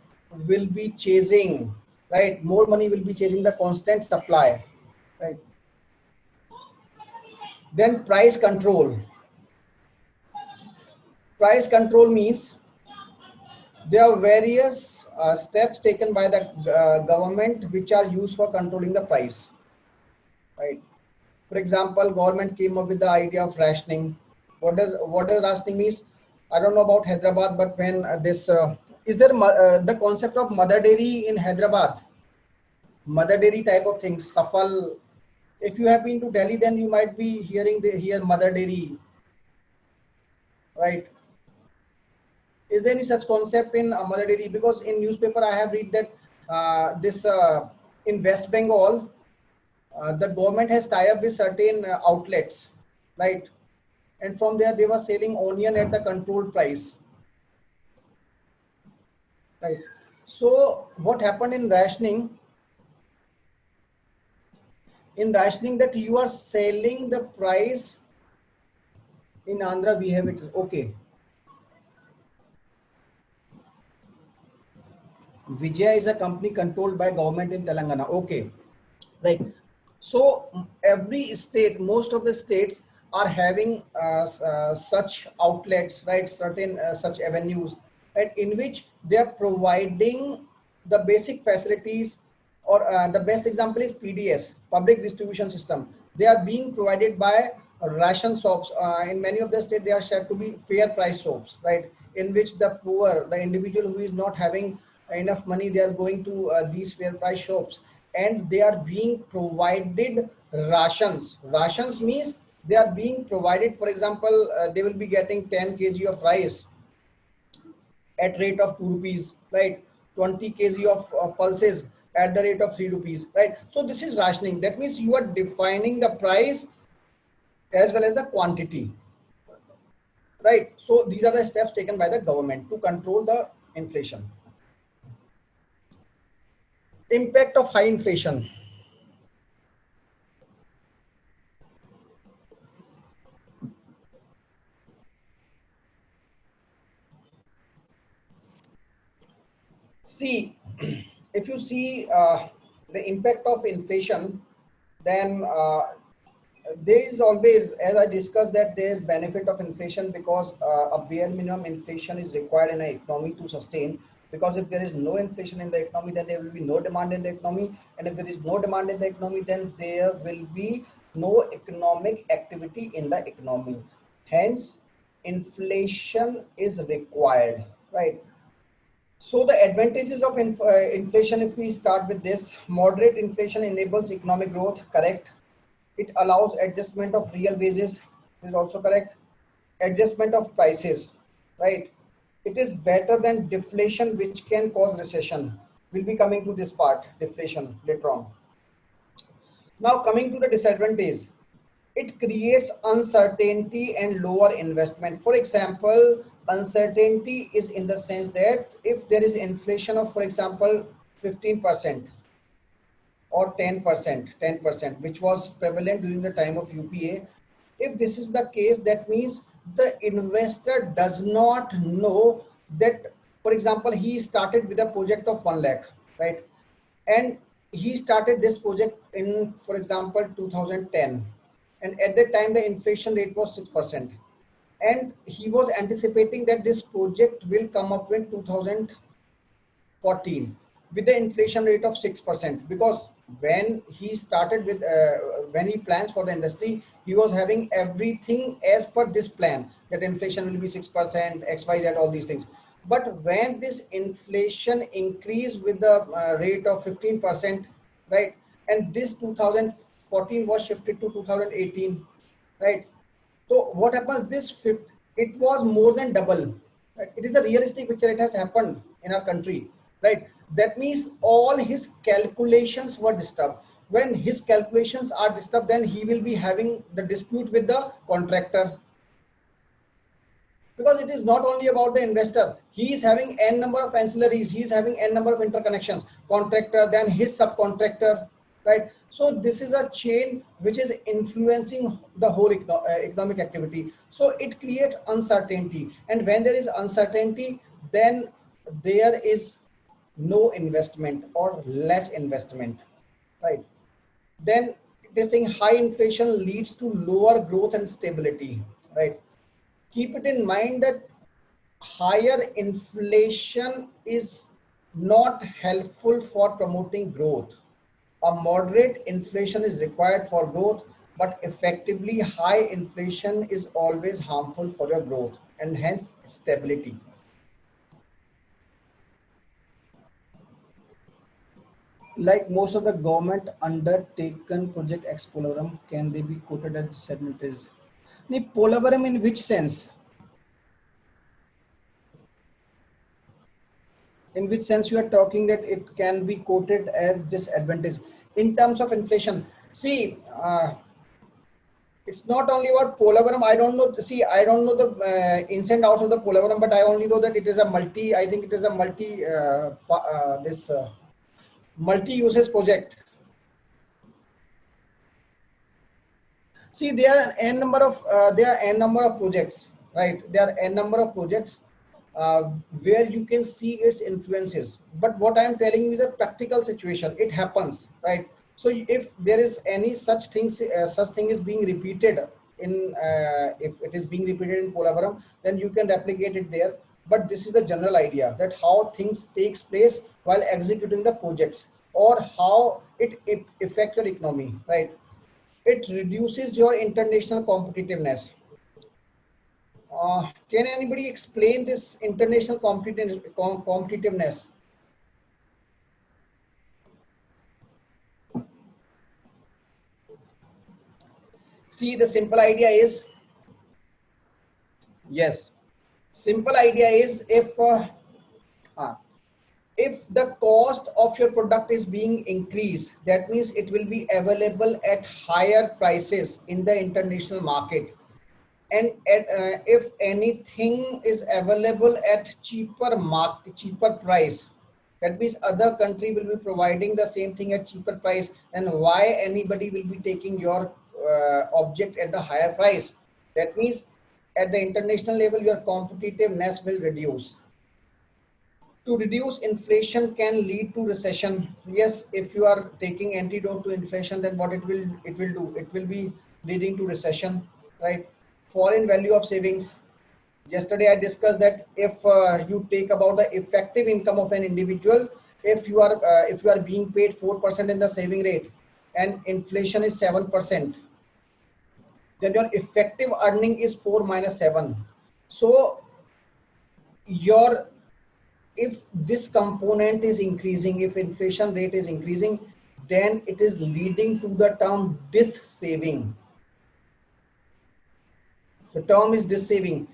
will be chasing, right? More money will be chasing the constant supply, right? Then price control. Price control means there are various steps taken by the government which are used for controlling the price, right? For example, government came up with the idea of rationing. What does rationing means? I don't know about Hyderabad, but when this is there the concept of mother dairy in Hyderabad, mother dairy type of things, Safal. If you have been to Delhi, then you might be hearing the here mother dairy, right? Is there any such concept in mother dairy? Because in newspaper I have read that this in West Bengal, the government has tied up with certain outlets, right? And from there they were selling onion at the controlled price, right? So what happened in rationing? In rationing, that you are selling the price in Andhra. We have it. Okay, Vijaya is a company controlled by government in Telangana. Okay, right. So every state, most of the states are having such outlets, right? Certain such avenues, right? In which they are providing the basic facilities, or the best example is PDS, public distribution system. They are being provided by ration shops. In many of the states, they are said to be fair price shops, right? In which the poor, the individual who is not having enough money, they are going to these fair price shops, and they are being provided rations. Rations means they are being provided, for example, they will be getting 10 kg of rice at rate of 2 rupees, right? 20 kg of pulses at the rate of 3 rupees, right? So this is rationing. That means you are defining the price as well as the quantity, right? So these are the steps taken by the government to control the inflation. Impact of high inflation. See, if you see the impact of inflation, then there is always, as I discussed, that there is benefit of inflation, because a bare minimum inflation is required in an economy to sustain. Because if there is no inflation in the economy, then there will be no demand in the economy, and if there is no demand in the economy, then there will be no economic activity in the economy. Hence, inflation is required, right? So the advantages of inflation, if we start with this: moderate inflation enables economic growth, correct? It allows adjustment of real wages, is also correct. Adjustment of prices, right? It is better than deflation, which can cause recession. We'll be coming to this part, deflation, later on. Now coming to the disadvantage, it creates uncertainty and lower investment. For example, uncertainty is in the sense that if there is inflation of, for example, 15% or 10%, which was prevalent during the time of UPA. If this is the case, that means the investor does not know that, for example, he started with a project of 1 lakh, right? And he started this project in, for example, 2010. And at that time, the inflation rate was 6%. And he was anticipating that this project will come up in 2014 with the inflation rate of 6, because when he started with when he plans for the industry, he was having everything as per this plan, that inflation will be 6%, XYZ, all these things. But when this inflation increased with the rate of 15%, right? And this 2014 was shifted to 2018, right? So what happens? It was more than double. Right? It is a realistic picture. It has happened in our country, right? That means all his calculations were disturbed. When his calculations are disturbed, then he will be having the dispute with the contractor, because it is not only about the investor. He is having n number of ancillaries, he is having n number of interconnections, contractor, then his subcontractor, right? So this is a chain which is influencing the whole economic activity. So it creates uncertainty, and when there is uncertainty, then there is no investment or less investment, right? Then it is saying high inflation leads to lower growth and stability, right? Keep it in mind that higher inflation is not helpful for promoting growth. A moderate inflation is required for growth, but effectively high inflation is always harmful for your growth and hence stability. Like most of the government undertaken project ex Polavaram, can they be quoted as disadvantages? Polavaram in which sense? In which sense you are talking that it can be quoted as disadvantage in terms of inflation? See, it's not only about Polavaram. I don't know. See, I don't know the ins and outs of the Polavaram, but I only know that it is a multi. I think it is a multi. This multi-uses project. See, there are n number of projects, right? There are n number of projects uh, where you can see its influences. But what I am telling you is a practical situation. It happens, right? So if there is any such thing is being repeated in, if it is being repeated in Polavaram, then you can replicate it there. But this is the general idea that how things takes place while executing the projects, or how it affect your economy, right? It reduces your international competitiveness. Can anybody explain this international competitiveness? See, the simple idea is, yes, simple idea is uh, if the cost of your product is being increased, that means it will be available at higher prices in the international market. And if anything is available at cheaper price, that means other country will be providing the same thing at cheaper price, and why anybody will be taking your object at the higher price? That means at the international level your competitiveness will reduce. To reduce inflation can lead to recession. Yes, if you are taking antidote to inflation, then what it will do, it will be leading to recession, right? Fall in value of savings. Yesterday I discussed that if you take about the effective income of an individual, if you are being paid 4% in the saving rate and inflation is 7%, then your effective earning is 4 minus 7. So your, if this component is increasing, if inflation rate is increasing, then it is leading to the term dis saving. The term is dis saving.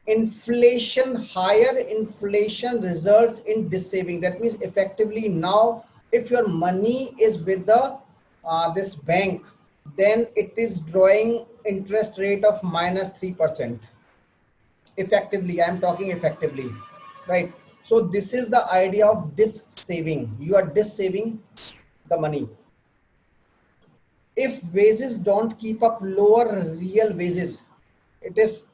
Inflation, higher inflation results in dis saving. That means effectively now, if your money is with the this bank, then it is drawing interest rate of minus 3%. Effectively, I am talking effectively, right? So this is the idea of dis saving. You are dis saving the money. If wages don't keep up, lower real wages, it is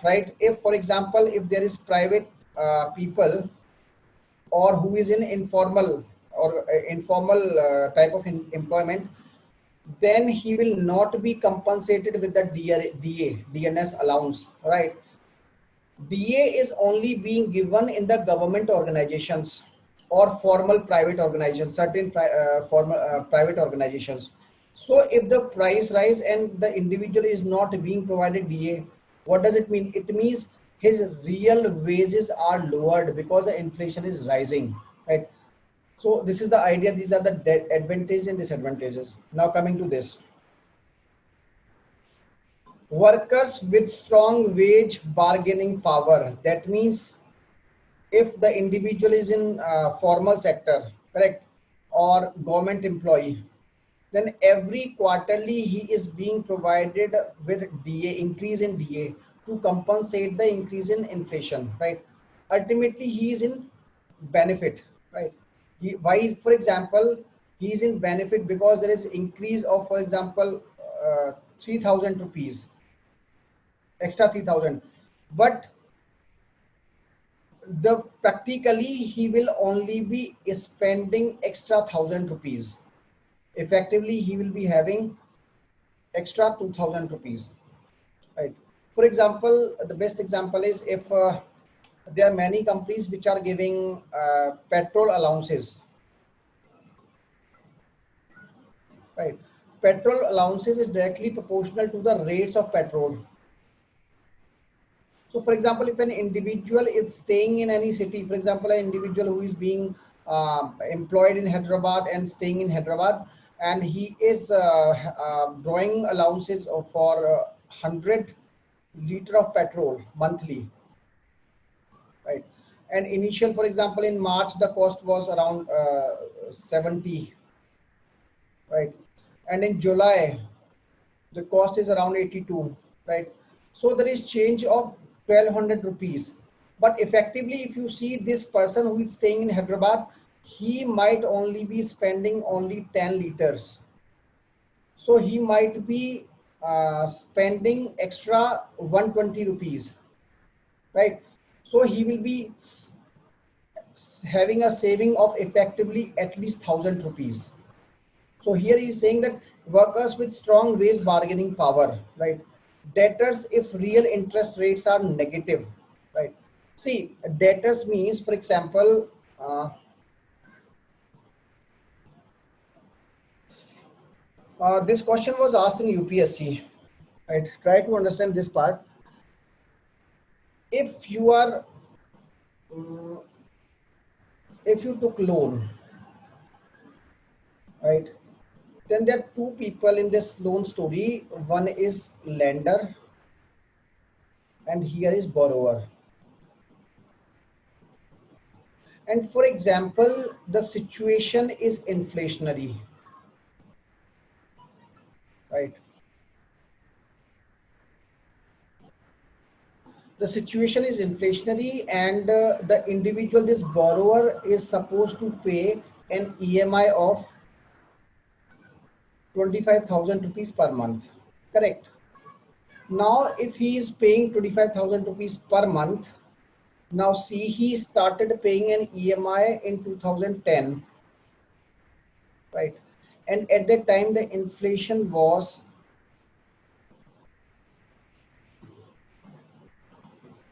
right. If for example, if there is private people, or who is in informal or informal type of employment, then he will not be compensated with the DNS allowance, right? DA is only being given in the government organizations or formal private organizations, certain formal private organizations. So if the price rise and the individual is not being provided DA, what does it mean? It means his real wages are lowered because the inflation is rising, right? So this is the idea. These are the advantages and disadvantages. Now coming to this. Workers with strong wage bargaining power. That means if the individual is in formal sector, correct, or government employee, then every quarterly he is being provided with DA, increase in DA, to compensate the increase in inflation, right? Ultimately he is in benefit, right? Why, for example, he is in benefit because there is increase of, for example, 3000 rupees, extra 3000, but the practically he will only be spending extra 1000 rupees. Effectively he will be having extra 2000 rupees, right? For example, the best example is if there are many companies which are giving petrol allowances, right? Petrol allowances is directly proportional to the rates of petrol. So for example, if an individual is staying in any city, for example, an individual who is being employed in Hyderabad and staying in Hyderabad, and he is drawing allowances for 100 liter of petrol monthly, right? And initial, for example, in March, the cost was around 70, right? And in July, the cost is around 82, right? So there is change of 1200 rupees. But effectively, if you see this person who is staying in Hyderabad, he might only be spending only 10 liters. So he might be spending extra 120 rupees, right? So he will be having a saving of effectively at least 1000 rupees. So here he is saying that workers with strong wage bargaining power, right? Debtors if real interest rates are negative, right? See, debtors means, for example, this question was asked in UPSC, right? Try to understand this part. If you are, mm, if you took loan, right? Then there are two people in this loan story. One is lender and here is borrower. And for example, the situation is inflationary, right? The situation is inflationary and the individual, this borrower, is supposed to pay an EMI of 25,000 rupees per month, correct? Now, if he is paying 25,000 rupees per month, now see, he started paying an EMI in 2010, right? And at that time, the inflation was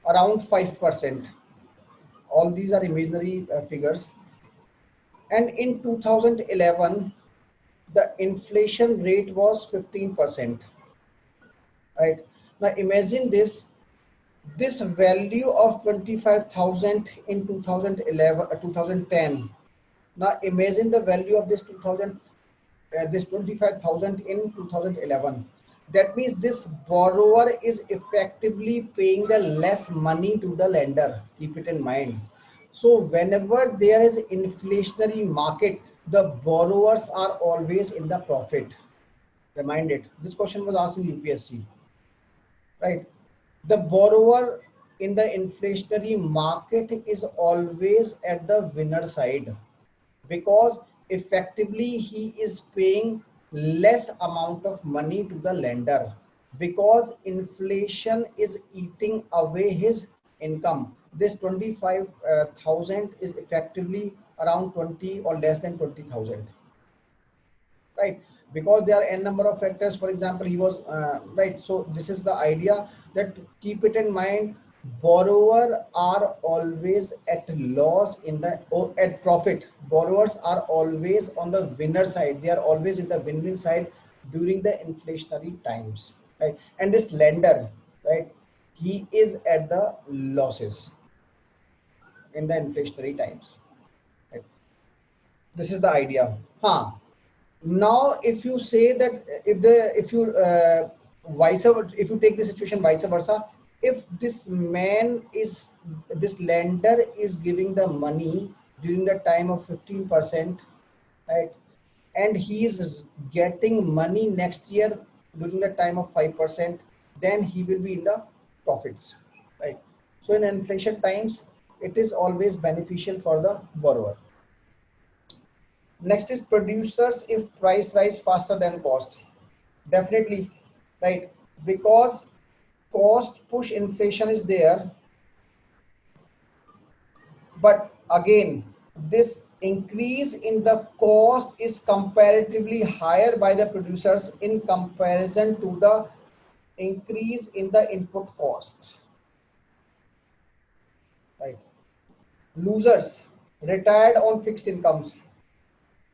around 5%. All these are imaginary figures. And in 2011, the inflation rate was 15%, right? Now imagine this value of 25,000 in 2011, 2010. Now imagine the value of this 2000, this 25,000 in 2011. That means this borrower is effectively paying the less money to the lender. Keep it in mind. So whenever there is inflationary market, the borrowers are always in the profit. Remind it. This question was asked in UPSC, right? The borrower in the inflationary market is always at the winner side because effectively he is paying less amount of money to the lender because inflation is eating away his income. This 25,000 is effectively around 20 or less than 20,000, right? Because there are n number of factors. For example, he was right. So this is the idea, that keep it in mind, borrower are always at loss in the, or at profit. Borrowers are always on the winner side. They are always in the win-win side during the inflationary times, right? And this lender, right, he is at the losses in the inflationary times, right? This is the idea. Huh. Now if you say that, if you if you take the situation vice versa, if this lender is giving the money during the time of 15%, right, and he is getting money next year during the time of 5%, then he will be in the profits, right? So in inflation times, it is always beneficial for the borrower. Next is producers if price rise faster than cost. Definitely, right? Because cost push inflation is there, but again, this increase in the cost is comparatively higher by the producers in comparison to the increase in the input cost, right? Losers, retired on fixed incomes,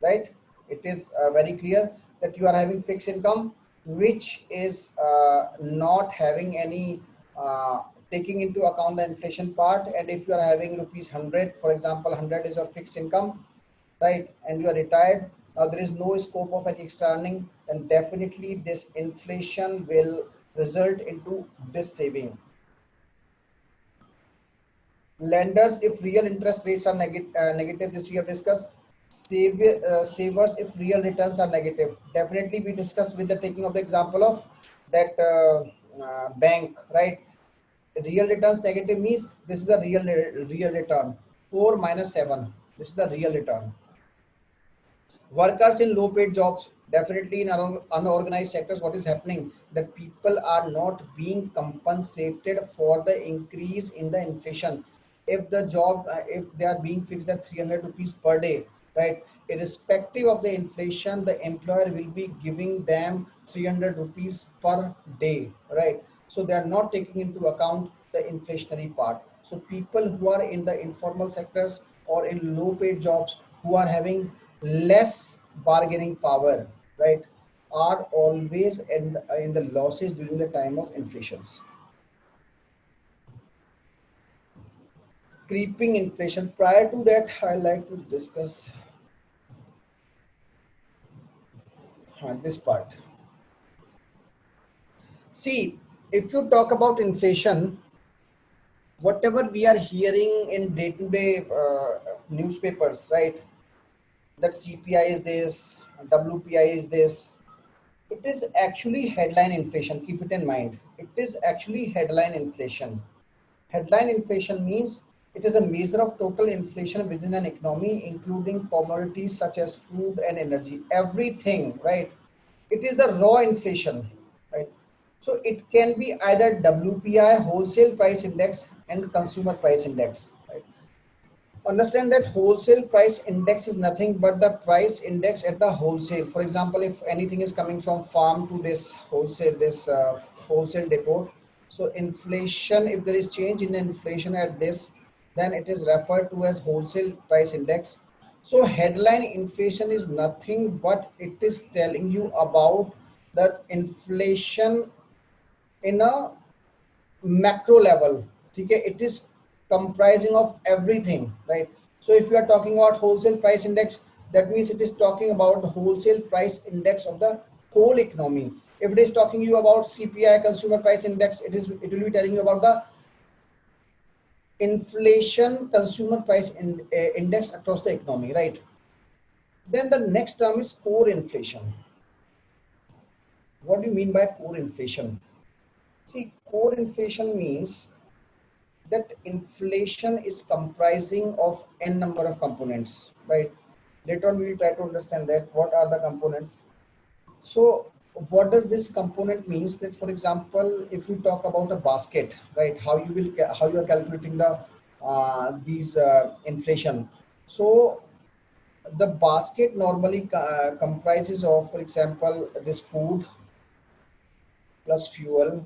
right? It is very clear that you are having fixed income, which is not having any taking into account the inflation part. And if you are having rupees 100, for example, 100 is your fixed income, right? And you are retired, now there is no scope of any extra earning, then definitely this inflation will result into this saving. Lenders if real interest rates are negative, this we have discussed. Savers if real returns are negative, definitely we discussed with the taking of the example of that bank, right? Real returns negative means this is the real return, 4 minus 7, this is the real return. Workers in low paid jobs, definitely in unorganized sectors, what is happening that people are not being compensated for the increase in the inflation. If the job if they are being fixed at 300 rupees per day, right, irrespective of the inflation, the employer will be giving them 300 rupees per day, right? So they are not taking into account the inflationary part. So people who are in the informal sectors or in low paid jobs, who are having less bargaining power, right, are always in the losses during the time of inflations. Creeping inflation, prior to that I like to discuss this part. See, if you talk about inflation, whatever we are hearing in day-to-day newspapers, right, that CPI is this, WPI is this, it is actually headline inflation. Keep it in mind. It is actually headline inflation. Headline inflation means it is a measure of total inflation within an economy, including commodities such as food and energy. Everything, right? It is the raw inflation, right? So it can be either WPI, wholesale price index, and consumer price index, right? Understand that wholesale price index is nothing but the price index at the wholesale. For example, if anything is coming from farm to this wholesale depot, so inflation, if there is change in the inflation at this, then it is referred to as wholesale price index. So headline inflation is nothing but it is telling you about the inflation in a macro level. Okay, it is comprising of everything, right? So if you are talking about wholesale price index, that means it is talking about the wholesale price index of the whole economy. If it is talking you about CPI, consumer price index, it will be telling you about the inflation consumer price index across the economy, right? Then the next term is core inflation. What do you mean by core inflation? See, core inflation means that inflation is comprising of n number of components, right? Later on we will try to understand that what are the components. So what does this component means? That for example, if you talk about a basket, right, how you are calculating the these inflation. So the basket normally comprises of, for example, this food plus fuel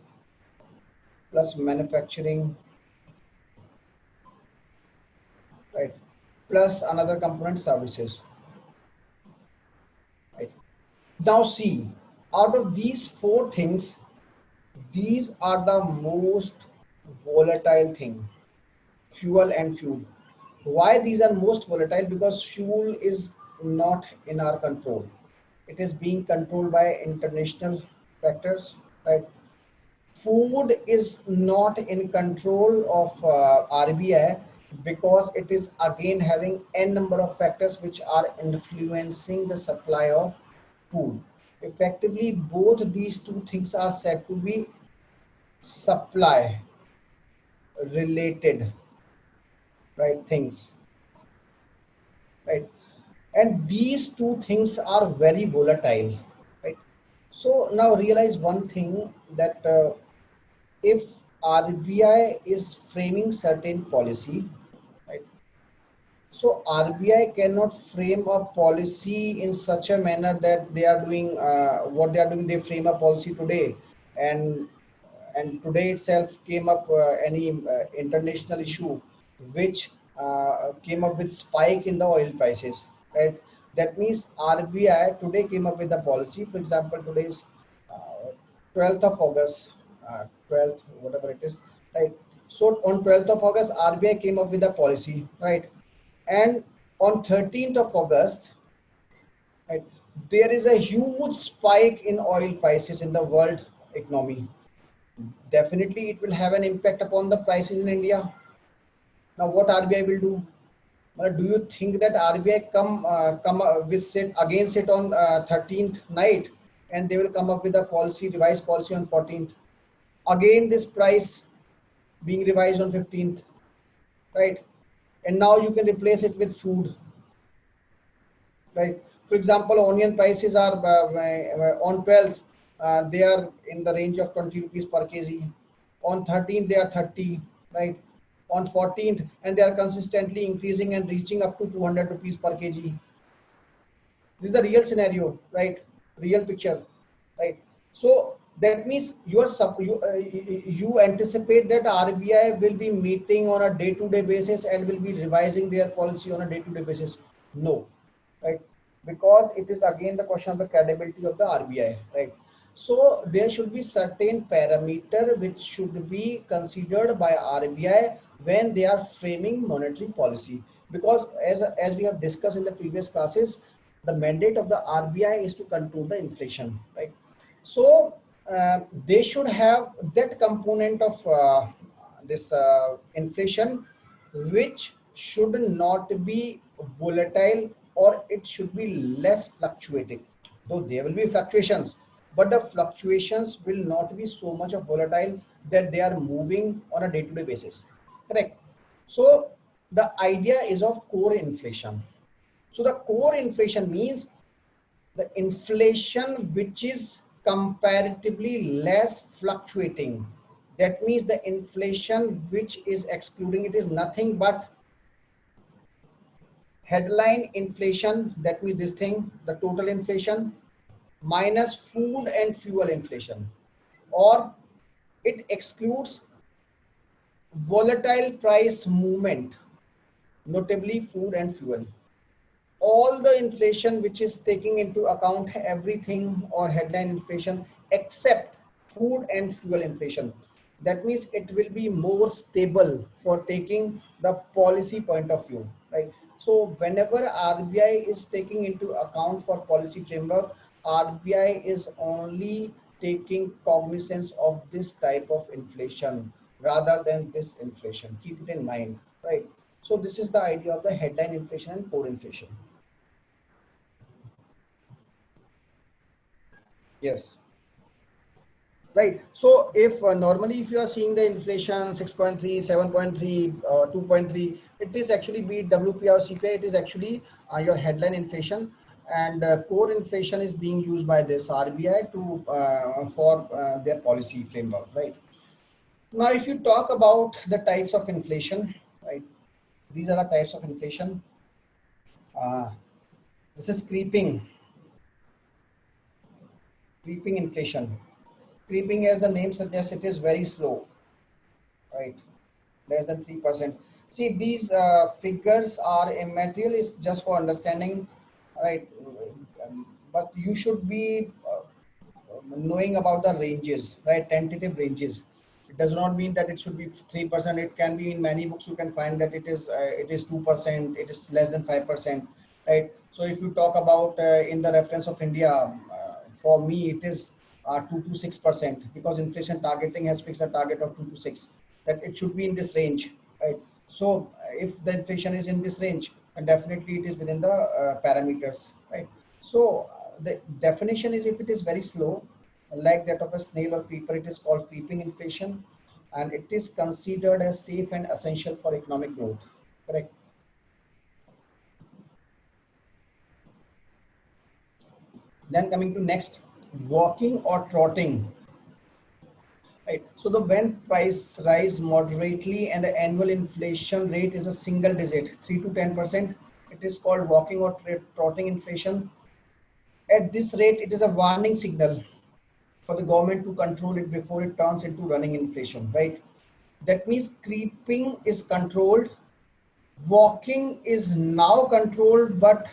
plus manufacturing, right, plus another component services, right? Now see, out of these four things, these are the most volatile thing, fuel and fuel. Why these are most volatile? Because fuel is not in our control. It is being controlled by international factors, right? Food is not in control of RBI because it is again having n number of factors which are influencing the supply of food. Effectively, both these two things are said to be supply related, right, things, right? And these two things are very volatile, right? So now realize one thing, that if RBI is framing certain policy, right? So RBI cannot frame a policy in such a manner that they are doing what they are doing. They frame a policy today, and today itself came up any international issue which came up with spike in the oil prices, right? That means RBI today came up with a policy. For example, today's 12th of August, 12th, whatever it is, right? So on 12th of August, RBI came up with a policy, right? And on 13th of August, right, there is a huge spike in oil prices in the world economy. Definitely, it will have an impact upon the prices in India. Now, what RBI will do? Do you think that RBI come with sit against it on 13th night, and they will come up with a policy, revised policy on 14th? Again, this price being revised on 15th, right? And now you can replace it with food, right? For example, onion prices are on 12th, they are in the range of 20 rupees per kg. On 13th, they are 30, right? On 14th, and they are consistently increasing and reaching up to 200 rupees per kg. This is the real scenario, right? Real picture, right? So that means you anticipate that RBI will be meeting on a day-to-day basis and will be revising their policy on a day-to-day basis. No, right? Because it is again the question of the credibility of the RBI, right? So there should be certain parameter which should be considered by RBI when they are framing monetary policy. Because as we have discussed in the previous classes, the mandate of the RBI is to control the inflation, right? So they should have that component of this inflation, which should not be volatile, or it should be less fluctuating. Though there will be fluctuations, but the fluctuations will not be so much of volatile that they are moving on a day-to-day basis. Correct. So the idea is of core inflation. So the core inflation means the inflation which is comparatively less fluctuating. That means the inflation which is excluding, it is nothing but headline inflation. That means this thing, the total inflation minus food and fuel inflation, or it excludes volatile price movement, notably food and fuel. All the inflation which is taking into account everything, or headline inflation, except food and fuel inflation. That means it will be more stable for taking the policy point of view, right? So whenever RBI is taking into account for policy framework, RBI is only taking cognizance of this type of inflation rather than this inflation. Keep it in mind, right? So this is the idea of the headline inflation and core inflation. Yes. Right. So if normally if you are seeing the inflation 6.3, 7.3, 2.3, it is actually be it WPI or CPI, it is actually your headline inflation, and core inflation is being used by this RBI to for their policy framework, right? Now, if you talk about the types of inflation, right? These are the types of inflation. Uh, this is creeping inflation. Creeping, as the name suggests, it is very slow, right? Less than 3%. See, these figures are immaterial, is just for understanding, right? But you should be knowing about the ranges, right? Tentative ranges. It does not mean that it should be 3%. It can be, in many books you can find that it is 2%, it is less than 5%, right? So if you talk about in the reference of India, for me it is 2 to 6%, because inflation targeting has fixed a target of 2 to 6, that it should be in this range, right? So if the inflation is in this range, and definitely it is within the parameters, right? So the definition is, if it is very slow, like that of a snail or creeper, it is called creeping inflation, and it is considered as safe and essential for economic growth. Correct. Then coming to next, walking or trotting. Right. So the when price rise moderately and the annual inflation rate is a single digit, 3 to 10%, it is called walking or trotting inflation. At this rate, it is a warning signal for the government to control it before it turns into running inflation, right? That means creeping is controlled, walking is now controlled, but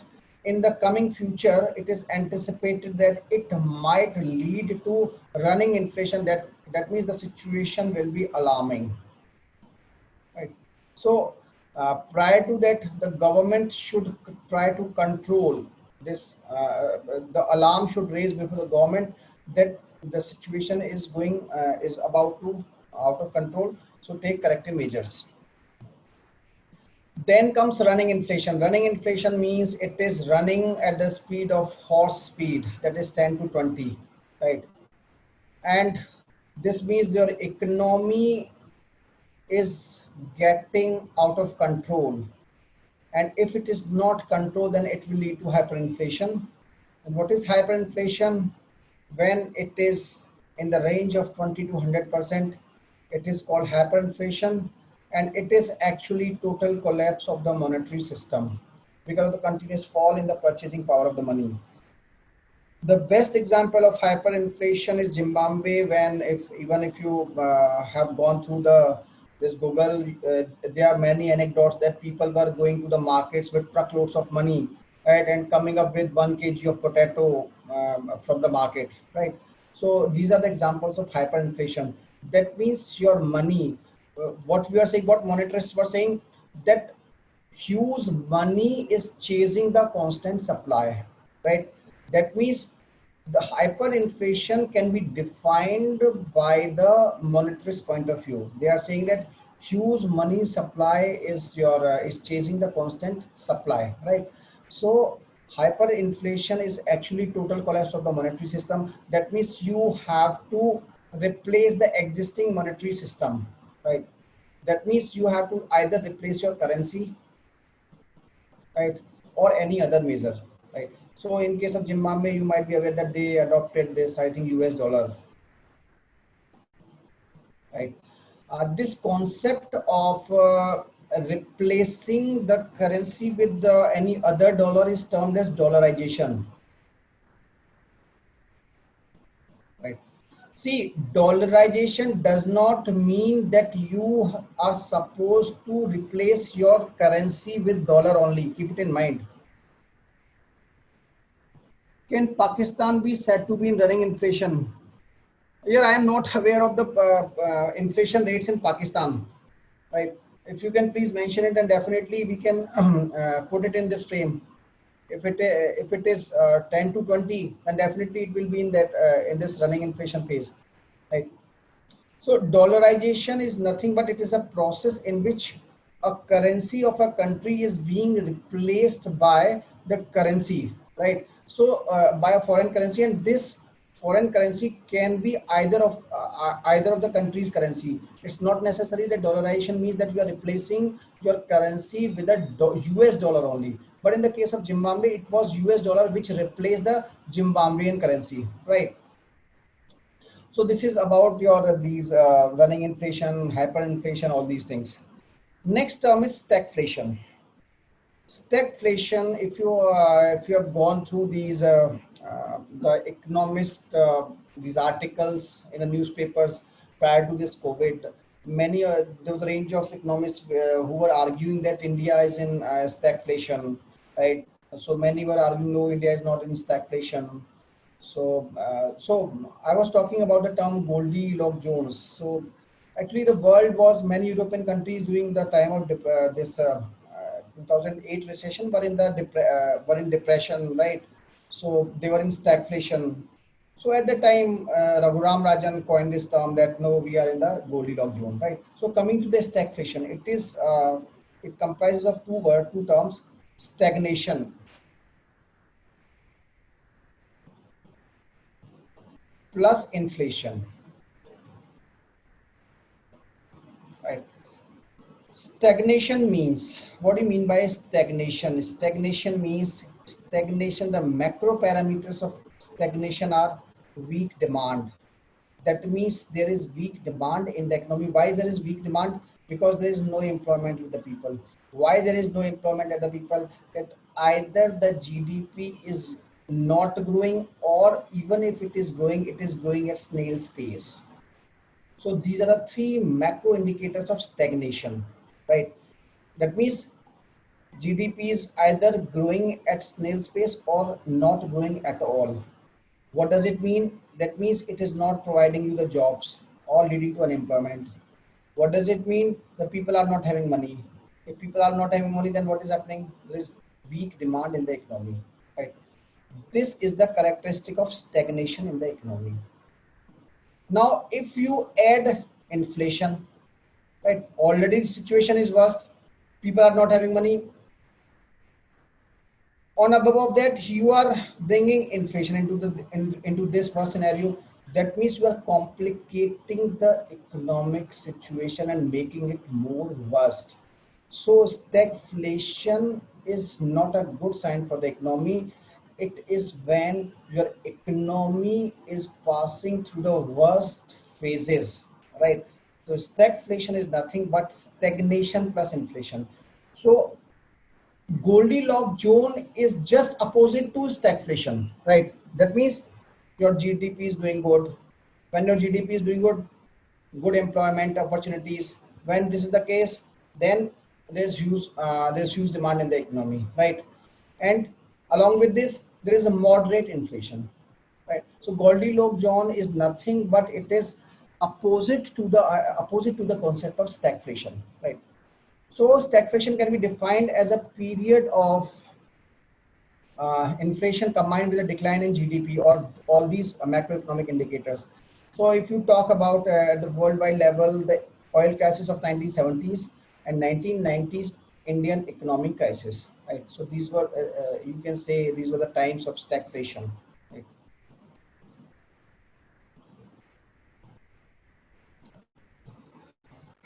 in the coming future, it is anticipated that it might lead to running inflation. That means the situation will be alarming, right? So prior to that, the government should try to control this. The alarm should raise before the government that the situation is going is about to out of control. So take corrective measures. Then comes running inflation. Running inflation means it is running at the speed of horse speed, that is 10 to 20, right? And this means your economy is getting out of control. And if it is not controlled, then it will lead to hyperinflation. And what is hyperinflation? When it is in the range of 20 to 100%, it is called hyperinflation. And it is actually total collapse of the monetary system because of the continuous fall in the purchasing power of the money. The best example of hyperinflation is Zimbabwe. When if you have gone through this Google, there are many anecdotes that people were going to the markets with truckloads of money, right, and coming up with 1 kg of potato from the market, right? So these are the examples of hyperinflation. That means your money, what we are saying, what monetarists were saying, that huge money is chasing the constant supply, right? That means the hyperinflation can be defined by the monetarist point of view. They are saying that huge money supply is chasing the constant supply, right? So hyperinflation is actually total collapse of the monetary system. That means you have to replace the existing monetary system, right? That means you have to either replace your currency, right, or any other measure, right? So in case of Zimbabwe, you might be aware that they adopted this, I think, US dollar, right? This concept of replacing the currency with any other dollar is termed as dollarization, right? See, dollarization does not mean that you are supposed to replace your currency with dollar only. Keep it in mind. Can Pakistan be said to be in running inflation? Here, I am not aware of the inflation rates in Pakistan. Right? If you can please mention it, and definitely we can put it in this frame. If it is 10 to 20, then definitely it will be in that in this running inflation phase. Right? So dollarization is nothing but it is a process in which a currency of a country is being replaced by the currency, right? So by a foreign currency, and this foreign currency can be either of the country's currency. It's not necessary that dollarization means that you are replacing your currency with a US dollar only. But in the case of Zimbabwe, it was US dollar which replaced the Zimbabwean currency, right? So this is about your these running inflation, hyperinflation, all these things. Next term is stagflation. Stagflation, if you have gone through these the economist these articles in the newspapers prior to this COVID, many there was a range of economists who were arguing that India is in stagflation, right? So many were arguing no, India is not in stagflation. So I was talking about the term Goldilocks Jones. So actually, the world was many European countries during the time of this 2008 recession were in the were in depression, right? So they were in stagflation. So at the time, Raghuram Rajan coined this term that no, we are in the Goldilocks zone, right? So coming to the stagflation, it comprises of two terms: stagnation plus inflation, right? Stagnation means, what do you mean by stagnation? Stagnation means stagnation. The macro parameters of stagnation are weak demand. That means there is weak demand in the economy. Why there is weak demand? Because there is no employment with the people. Why there is no employment at the people? That either the GDP is not growing, or even if it is growing at snail's pace. So these are the three macro indicators of stagnation, right? That means GDP is either growing at snail's pace or not growing at all. What does it mean? That means it is not providing you the jobs or leading to unemployment. What does it mean? The people are not having money. If people are not having money, then what is happening? There is weak demand in the economy, right? This is the characteristic of stagnation in the economy. Now, if you add inflation, right? Already the situation is worst. People are not having money. On above of that, you are bringing inflation into this first scenario. That means you are complicating the economic situation and making it more worst. So stagflation is not a good sign for the economy. It is when your economy is passing through the worst phases, right? So stagflation is nothing but stagnation plus inflation. So Goldilocks zone is just opposite to stagflation, right? That means your GDP is doing good. When your GDP is doing good, good employment opportunities. When this is the case, then there's huge demand in the economy, right? And along with this, there is a moderate inflation, right? So Goldilocks zone is nothing but it is opposite to the concept of stagflation, right? So stagflation can be defined as a period of inflation combined with a decline in GDP or all these macroeconomic indicators. So if you talk about at the worldwide level, the oil crisis of 1970s and 1990s Indian economic crisis, right? So these were, you can say these were the times of stagflation, right?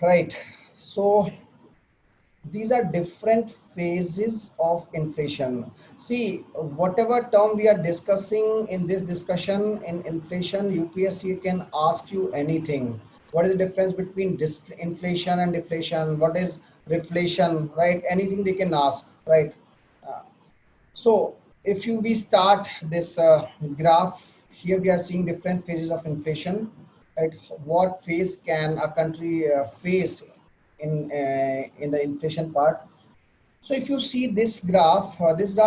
Right. So these are different phases of inflation. See, whatever term we are discussing in this discussion in inflation, UPSC can ask you anything. What is the difference between inflation and deflation? What is reflation, right? Anything they can ask, right? Uh, so if we start this graph, here we are seeing different phases of inflation, right? What phase can a country face in the inflation part? So if you see this graph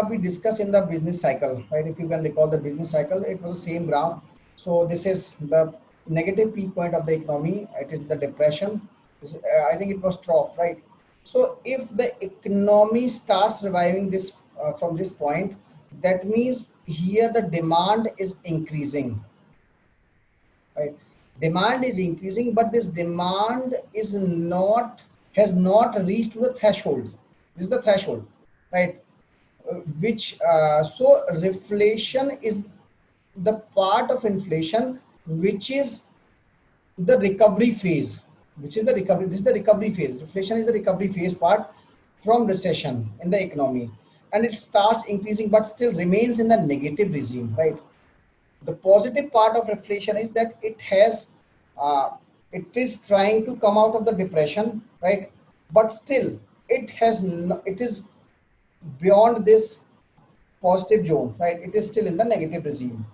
we discussed in the business cycle, right? If you can recall the business cycle, it was the same graph. So this is the negative peak point of the economy. It is the depression. I think it was trough, right? So if the economy starts reviving this from this point, that means here the demand is increasing, right? Demand is increasing, but this demand is not has not reached to the threshold. This is the threshold, right? Which so reflation is the part of inflation which is the recovery phase, which is the recovery. This is the recovery phase. Inflation is the recovery phase part from recession in the economy, and it starts increasing, but still remains in the negative regime, right? The positive part of reflation is that uh, it is trying to come out of the depression, right? But still it is beyond this positive zone, right? It is still in the negative regime.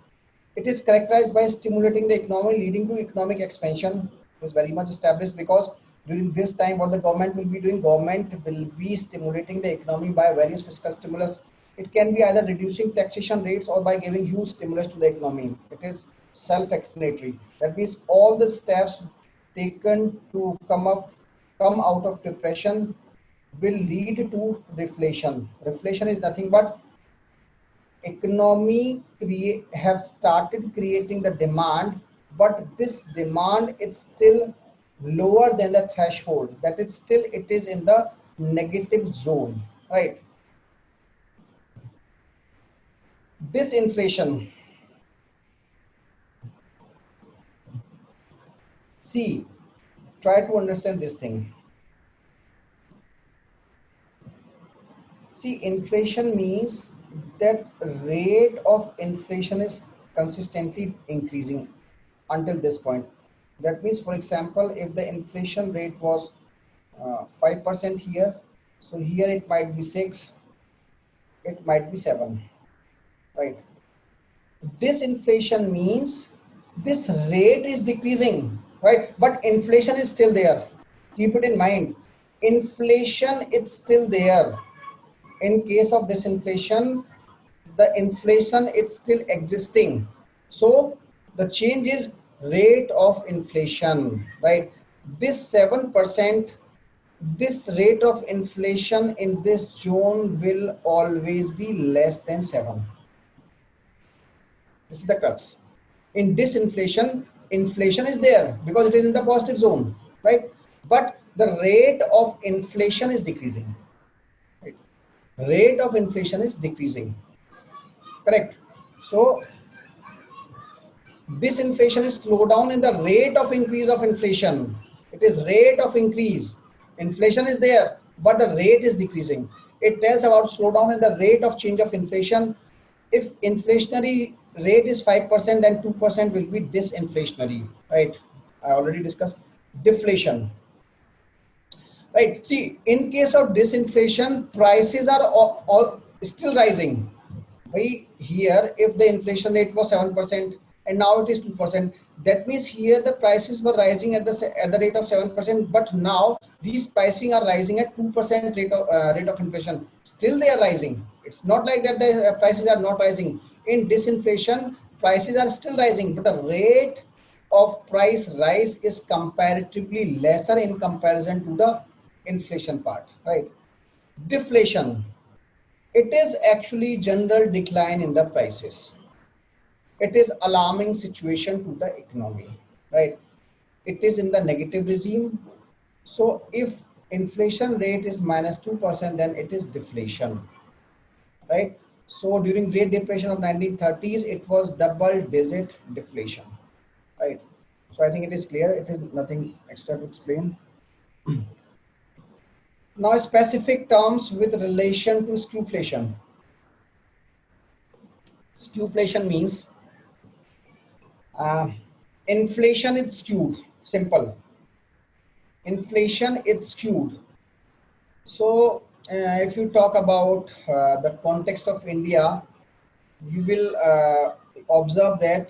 It is characterized by stimulating the economy, leading to economic expansion. Is very much established because during this time, what the government will be doing, government will be stimulating the economy by various fiscal stimulus. It can be either reducing taxation rates or by giving huge stimulus to the economy. It is self-explanatory. That means all the steps taken to come out of depression will lead to reflation. Reflation is nothing but economy have started creating the demand, but this demand is still lower than the threshold, that it's still it is in the negative zone, right? Disinflation. See, try to understand this thing. See, inflation means that rate of inflation is consistently increasing until this point. That means, for example, if the inflation rate was 5% here, so here it might be 6, it might be 7, right? Disinflation means this rate is decreasing, right? But inflation is still there. Keep it in mind. Inflation it's still there. In case of disinflation, the inflation it's still existing. So the change is rate of inflation, right? This 7%, this rate of inflation in this zone will always be less than 7. This is the crux. In disinflation, inflation is there because it is in the positive zone, right? But the rate of inflation is decreasing. Right? Rate of inflation is decreasing. Correct. So disinflation is slowdown in the rate of increase of inflation. It is rate of increase. Inflation is there, but the rate is decreasing. It tells about slowdown in the rate of change of inflation. If inflationary rate is 5%, then 2% will be disinflationary, right? I already discussed deflation, right? See, in case of disinflation, prices are all still rising. Here, if the inflation rate was 7% and now it is 2%, that means here the prices were rising at the rate of 7%, but now these pricing are rising at 2% rate of inflation. Still they are rising. It's not like that the prices are not rising. In disinflation, prices are still rising, but the rate of price rise is comparatively lesser in comparison to the inflation part, right? Deflation, it is actually general decline in the prices. It is alarming situation to the economy, right? It is in the negative regime. So if inflation rate is -2%, then it is deflation, right? So during Great Depression of 1930s, it was double digit deflation, right? So I think it is clear. It is nothing extra to explain. Now specific terms with relation to skewflation. Skewflation means Uh, inflation is skewed. Simple. Inflation is skewed. So, if you talk about the context of India, you will observe that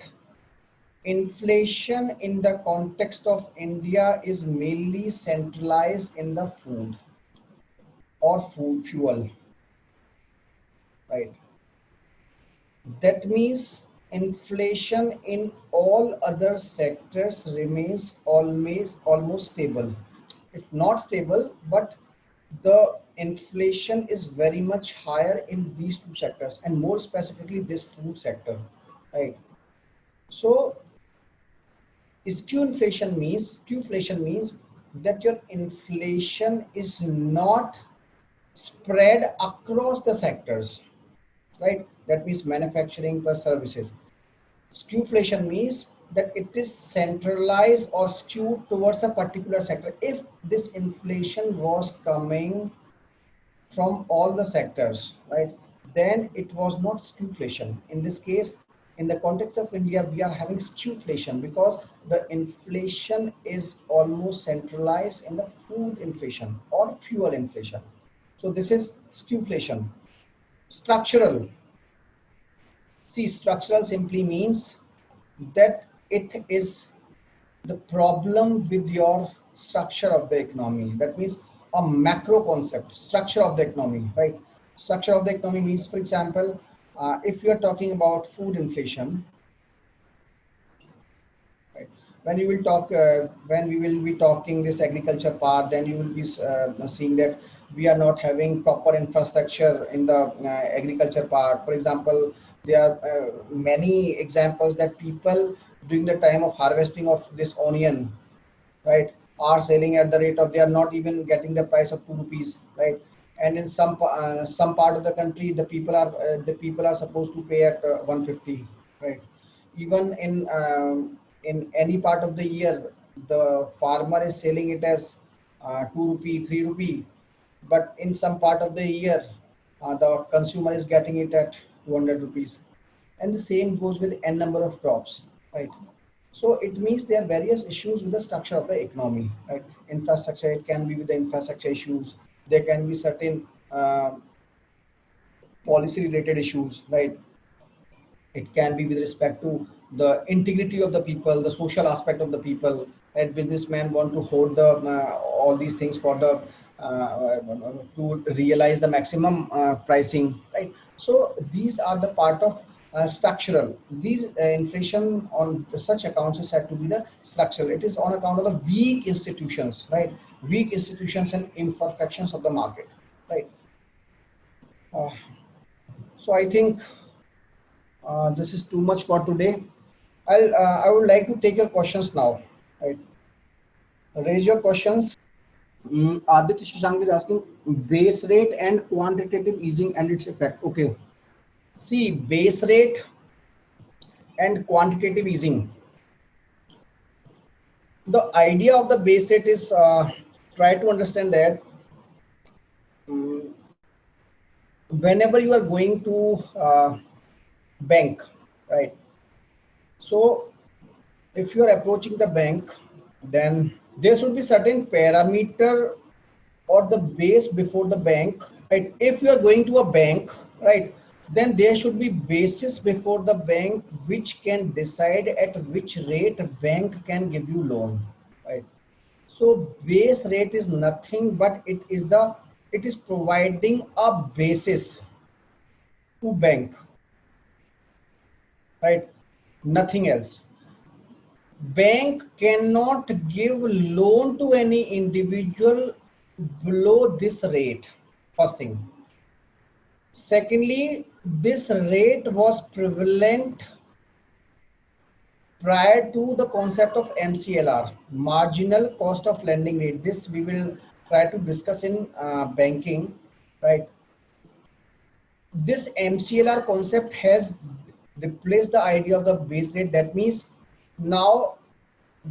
inflation in the context of India is mainly centralized in the food or food fuel, right? That means inflation in all other sectors remains almost stable. If not stable, but the inflation is very much higher in these two sectors and more specifically this food sector, right? So skewflation means that your inflation is not spread across the sectors, right? That means manufacturing plus services. Skewflation means that it is centralized or skewed towards a particular sector. If this inflation was coming from all the sectors, right, then it was not skewflation. In this case, in the context of India, we are having skewflation because the inflation is almost centralized in the food inflation or fuel inflation. So this is skewflation. Structural. See, structural simply means that it is the problem with your structure of the economy. That means a macro concept, structure of the economy, right? Structure of the economy means, for example, if you are talking about food inflation, right? When we will be talking this agriculture part, then you will be seeing that we are not having proper infrastructure in the agriculture part. For example, there are many examples that people during the time of harvesting of this onion, right, are selling at the rate of, they are not even getting the price of 2 rupees, right? And in some part of the country, the people are supposed to pay at 150, right? Even in any part of the year, the farmer is selling it as 2 rupee, 3 rupee, but in some part of the year, the consumer is getting it at 200 rupees. And the same goes with n number of crops, right? So it means there are various issues with the structure of the economy, right? Infrastructure, it can be with the infrastructure issues. There can be certain policy related issues, right? It can be with respect to the integrity of the people, the social aspect of the people, and businessmen want to hold the all these things for the to realize the maximum pricing, right? So these are the part of structural. These inflation on such accounts is said to be the structural. It is on account of the weak institutions, right? Weak institutions and imperfections of the market, right? Uh, so I think this is too much for today. I would like to take your questions now. Right? Raise your questions. Aditya Shashank is asking base rate and quantitative easing and its effect. Okay. See, base rate and quantitative easing. The idea of the base rate is try to understand that um, whenever you are going to bank, right? So if you are approaching the bank, then there should be certain parameter or the base before the bank, right? If you are going to a bank, right, then there should be basis before the bank which can decide at which rate bank can give you loan, right? So base rate is nothing but it is providing a basis to bank, right? Nothing else. Bank cannot give loan to any individual below this rate, first thing. Secondly, this rate was prevalent prior to the concept of MCLR, marginal cost of lending rate. This we will try to discuss in banking, right? This MCLR concept has replaced the idea of the base rate. That means now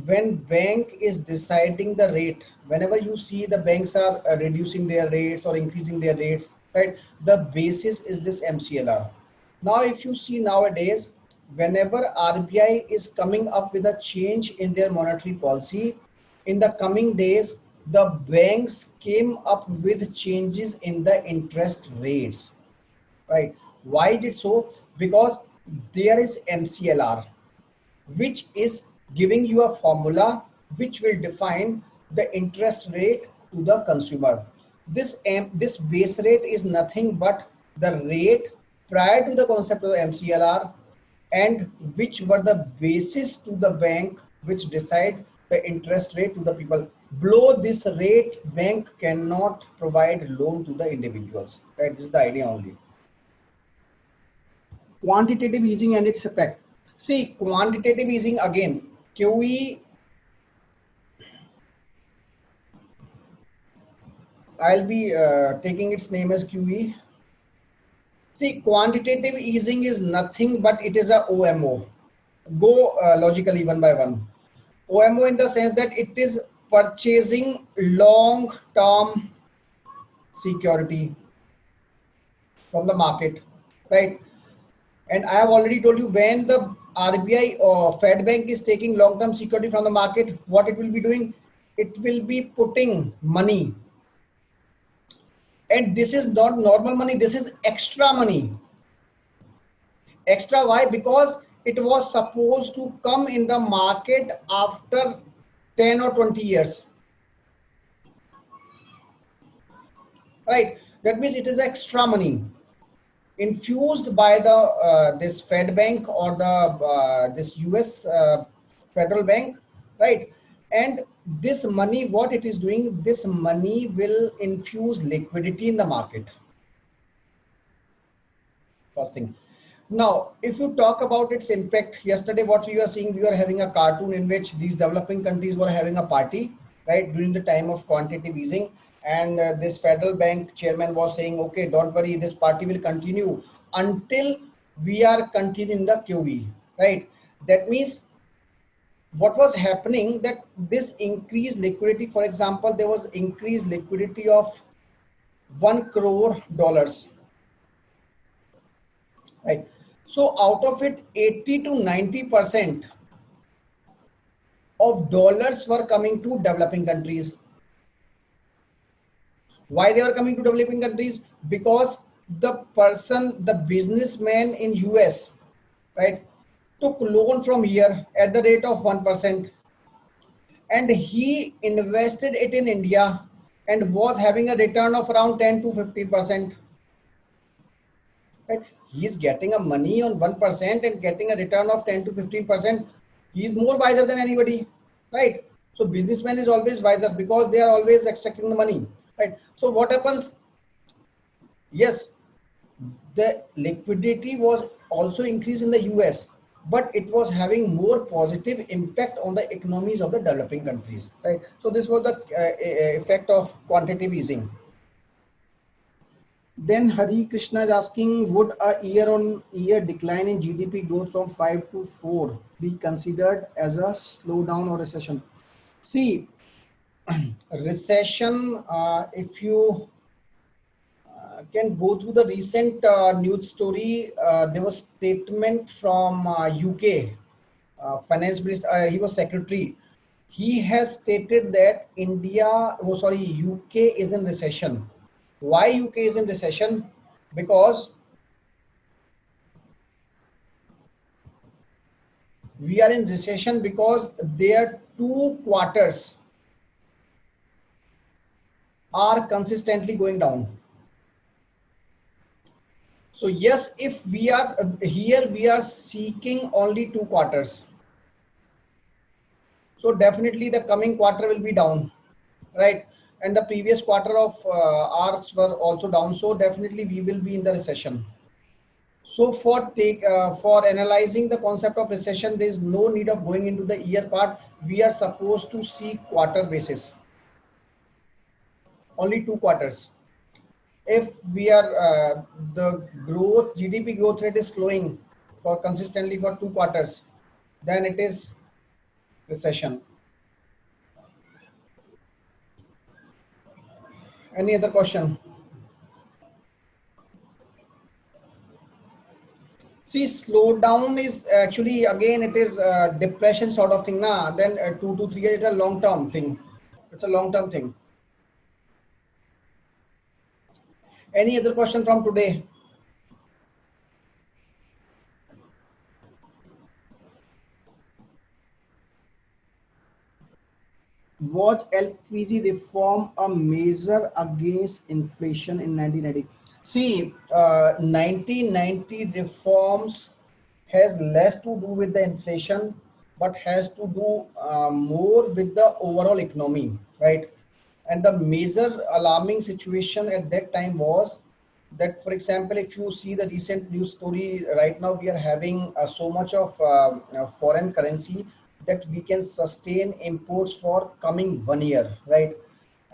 when bank is deciding the rate, whenever you see the banks are reducing their rates or increasing their rates, right, the basis is this MCLR. Now if you see nowadays, whenever RBI is coming up with a change in their monetary policy, in the coming days the banks came up with changes in the interest rates, right? Why is it so? Because there is MCLR, which is giving you a formula which will define the interest rate to the consumer. This base rate is nothing but the rate prior to the concept of the MCLR, and which were the basis to the bank which decide the interest rate to the people. Below this rate, bank cannot provide loan to the individuals. Right? This is the idea only. Quantitative easing and its effect. See, quantitative easing again, QE, I'll be taking its name as QE. See, quantitative easing is nothing but it is a OMO. Go logically one by one. OMO in the sense that it is purchasing long-term security from the market, right? And I have already told you, when the RBI or Fed Bank is taking long-term security from the market, what it will be doing? It will be putting money. And this is not normal money, this is extra money. Extra why? Because it was supposed to come in the market after 10 or 20 years. Right? That means it is extra money infused by the this Fed Bank or the this US Federal Bank, right? And this money, what it is doing, this money will infuse liquidity in the market. First thing. Now, if you talk about its impact, yesterday what we were seeing, we were having a cartoon in which these developing countries were having a party, right, during the time of quantitative easing. And this federal bank chairman was saying, okay, don't worry, this party will continue until we are continuing the QE, right? That means what was happening, that this increased liquidity, for example, there was increased liquidity of $1 crore, right? So out of it, 80 to 90% of dollars were coming to developing countries. Why they were coming to developing countries? Because the businessman in US, right, took loan from here at the rate of 1%, and he invested it in India and was having a return of around 10 to 15%. Right? He's getting a money on 1% and getting a return of 10 to 15%. He's more wiser than anybody, right? So businessman is always wiser because they are always extracting the money, right? So what happens? Yes, the liquidity was also increased in the US, but it was having more positive impact on the economies of the developing countries, right? So this was the effect of quantitative easing. Then Hari Krishna is asking, would a year-on-year decline in GDP growth from 5 to 4 be considered as a slowdown or recession? See, recession, if you can go through the recent news story, there was statement from UK finance minister, he was secretary. He has stated that UK is in recession. Why UK is in recession? Because we are in recession because their 2 quarters are consistently going down. So yes, if we are here, we are seeking only 2 quarters. So definitely the coming quarter will be down, right? And the previous quarter of ours were also down. So definitely we will be in the recession. So for analyzing the concept of recession, there is no need of going into the year part. We are supposed to see quarter basis, only 2 quarters. If we are the growth GDP growth rate is slowing for consistently for 2 quarters, then it is recession. Any other question? See, slowdown is actually, again, it is a depression sort of thing. Then 2 to 3 years, it's a long term thing. It's a long term thing. Any other question from today? Was LPG reform a measure against inflation in 1990? See, 1990 reforms has less to do with the inflation, but has to do more with the overall economy, right? And the major alarming situation at that time was that, for example, if you see the recent news story right now, we are having so much of foreign currency that we can sustain imports for coming 1 year, right?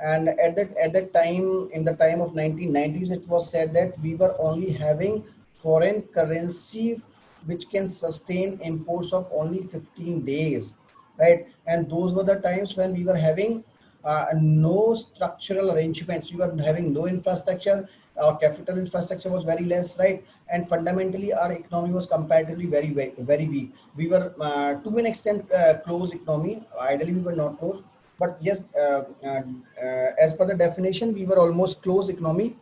And at that time, in the time of 1990s, it was said that we were only having foreign currency which can sustain imports of only 15 days, right? And those were the times when we were having no structural arrangements. We were having no infrastructure. Our capital infrastructure was very less, right? And fundamentally, our economy was comparatively very weak. We were to an extent closed economy. Ideally, we were not closed, but yes, as per the definition, we were almost closed economy.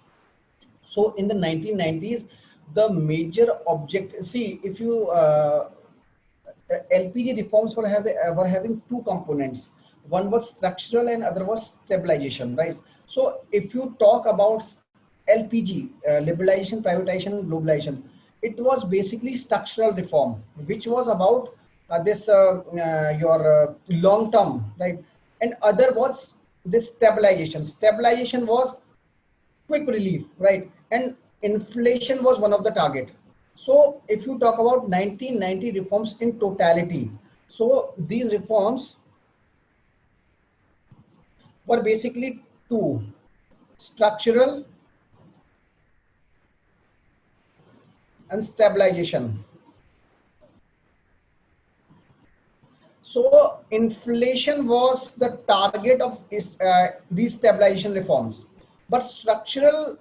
So in the 1990s, the major object, see, if you LPG reforms were having two components. One was structural and other was stabilization, right? So if you talk about LPG, liberalization, privatization, and globalization, it was basically structural reform, which was about your long term, right? And other was this stabilization. Stabilization was quick relief, right? And inflation was one of the target. So if you talk about 1990 reforms in totality, so these reforms were basically two: structural and stabilization. So inflation was the target of these stabilization reforms, but structural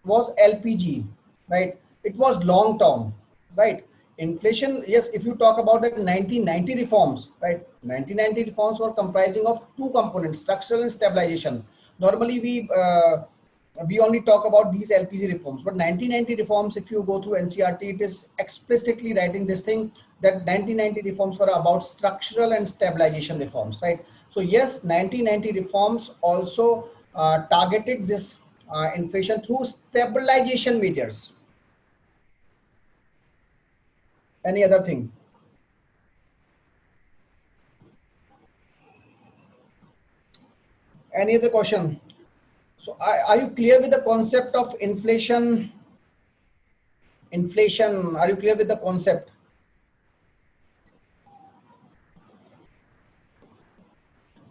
was LPG, right? It was long term, right? Inflation, yes, if you talk about the 1990 reforms, right? 1990 reforms were comprising of two components, structural and stabilization. Normally we only talk about these LPG reforms, but 1990 reforms, if you go through NCRT, it is explicitly writing this thing that 1990 reforms were about structural and stabilization reforms, right? So yes, 1990 reforms also targeted this inflation through stabilization measures. Any other thing? Any other question? So are you clear with the concept of inflation? Inflation, are you clear with the concept?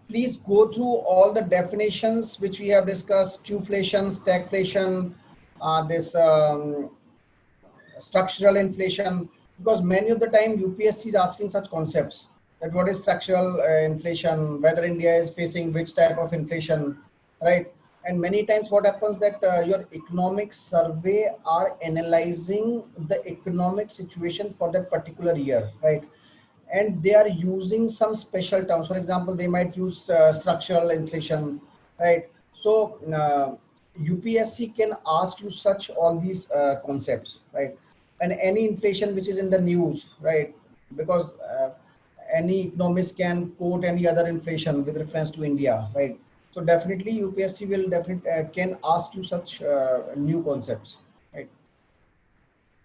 Please go through all the definitions which we have discussed: qflation, stagflation, this structural inflation, because many of the time UPSC is asking such concepts, that what is structural inflation, whether India is facing which type of inflation, right? And many times what happens that your economic survey are analyzing the economic situation for that particular year, right? And they are using some special terms. For example, they might use structural inflation, right? So UPSC can ask you such all these concepts, right? And any inflation which is in the news, right? Because any economist can quote any other inflation with reference to India, right? So definitely UPSC will definitely can ask you such new concepts, right?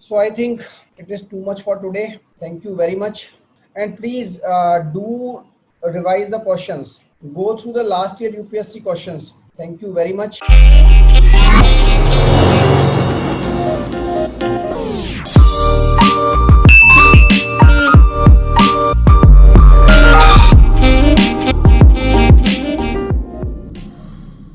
So I think it is too much for today. Thank you very much. And please do revise the questions. Go through the last year UPSC questions. Thank you very much.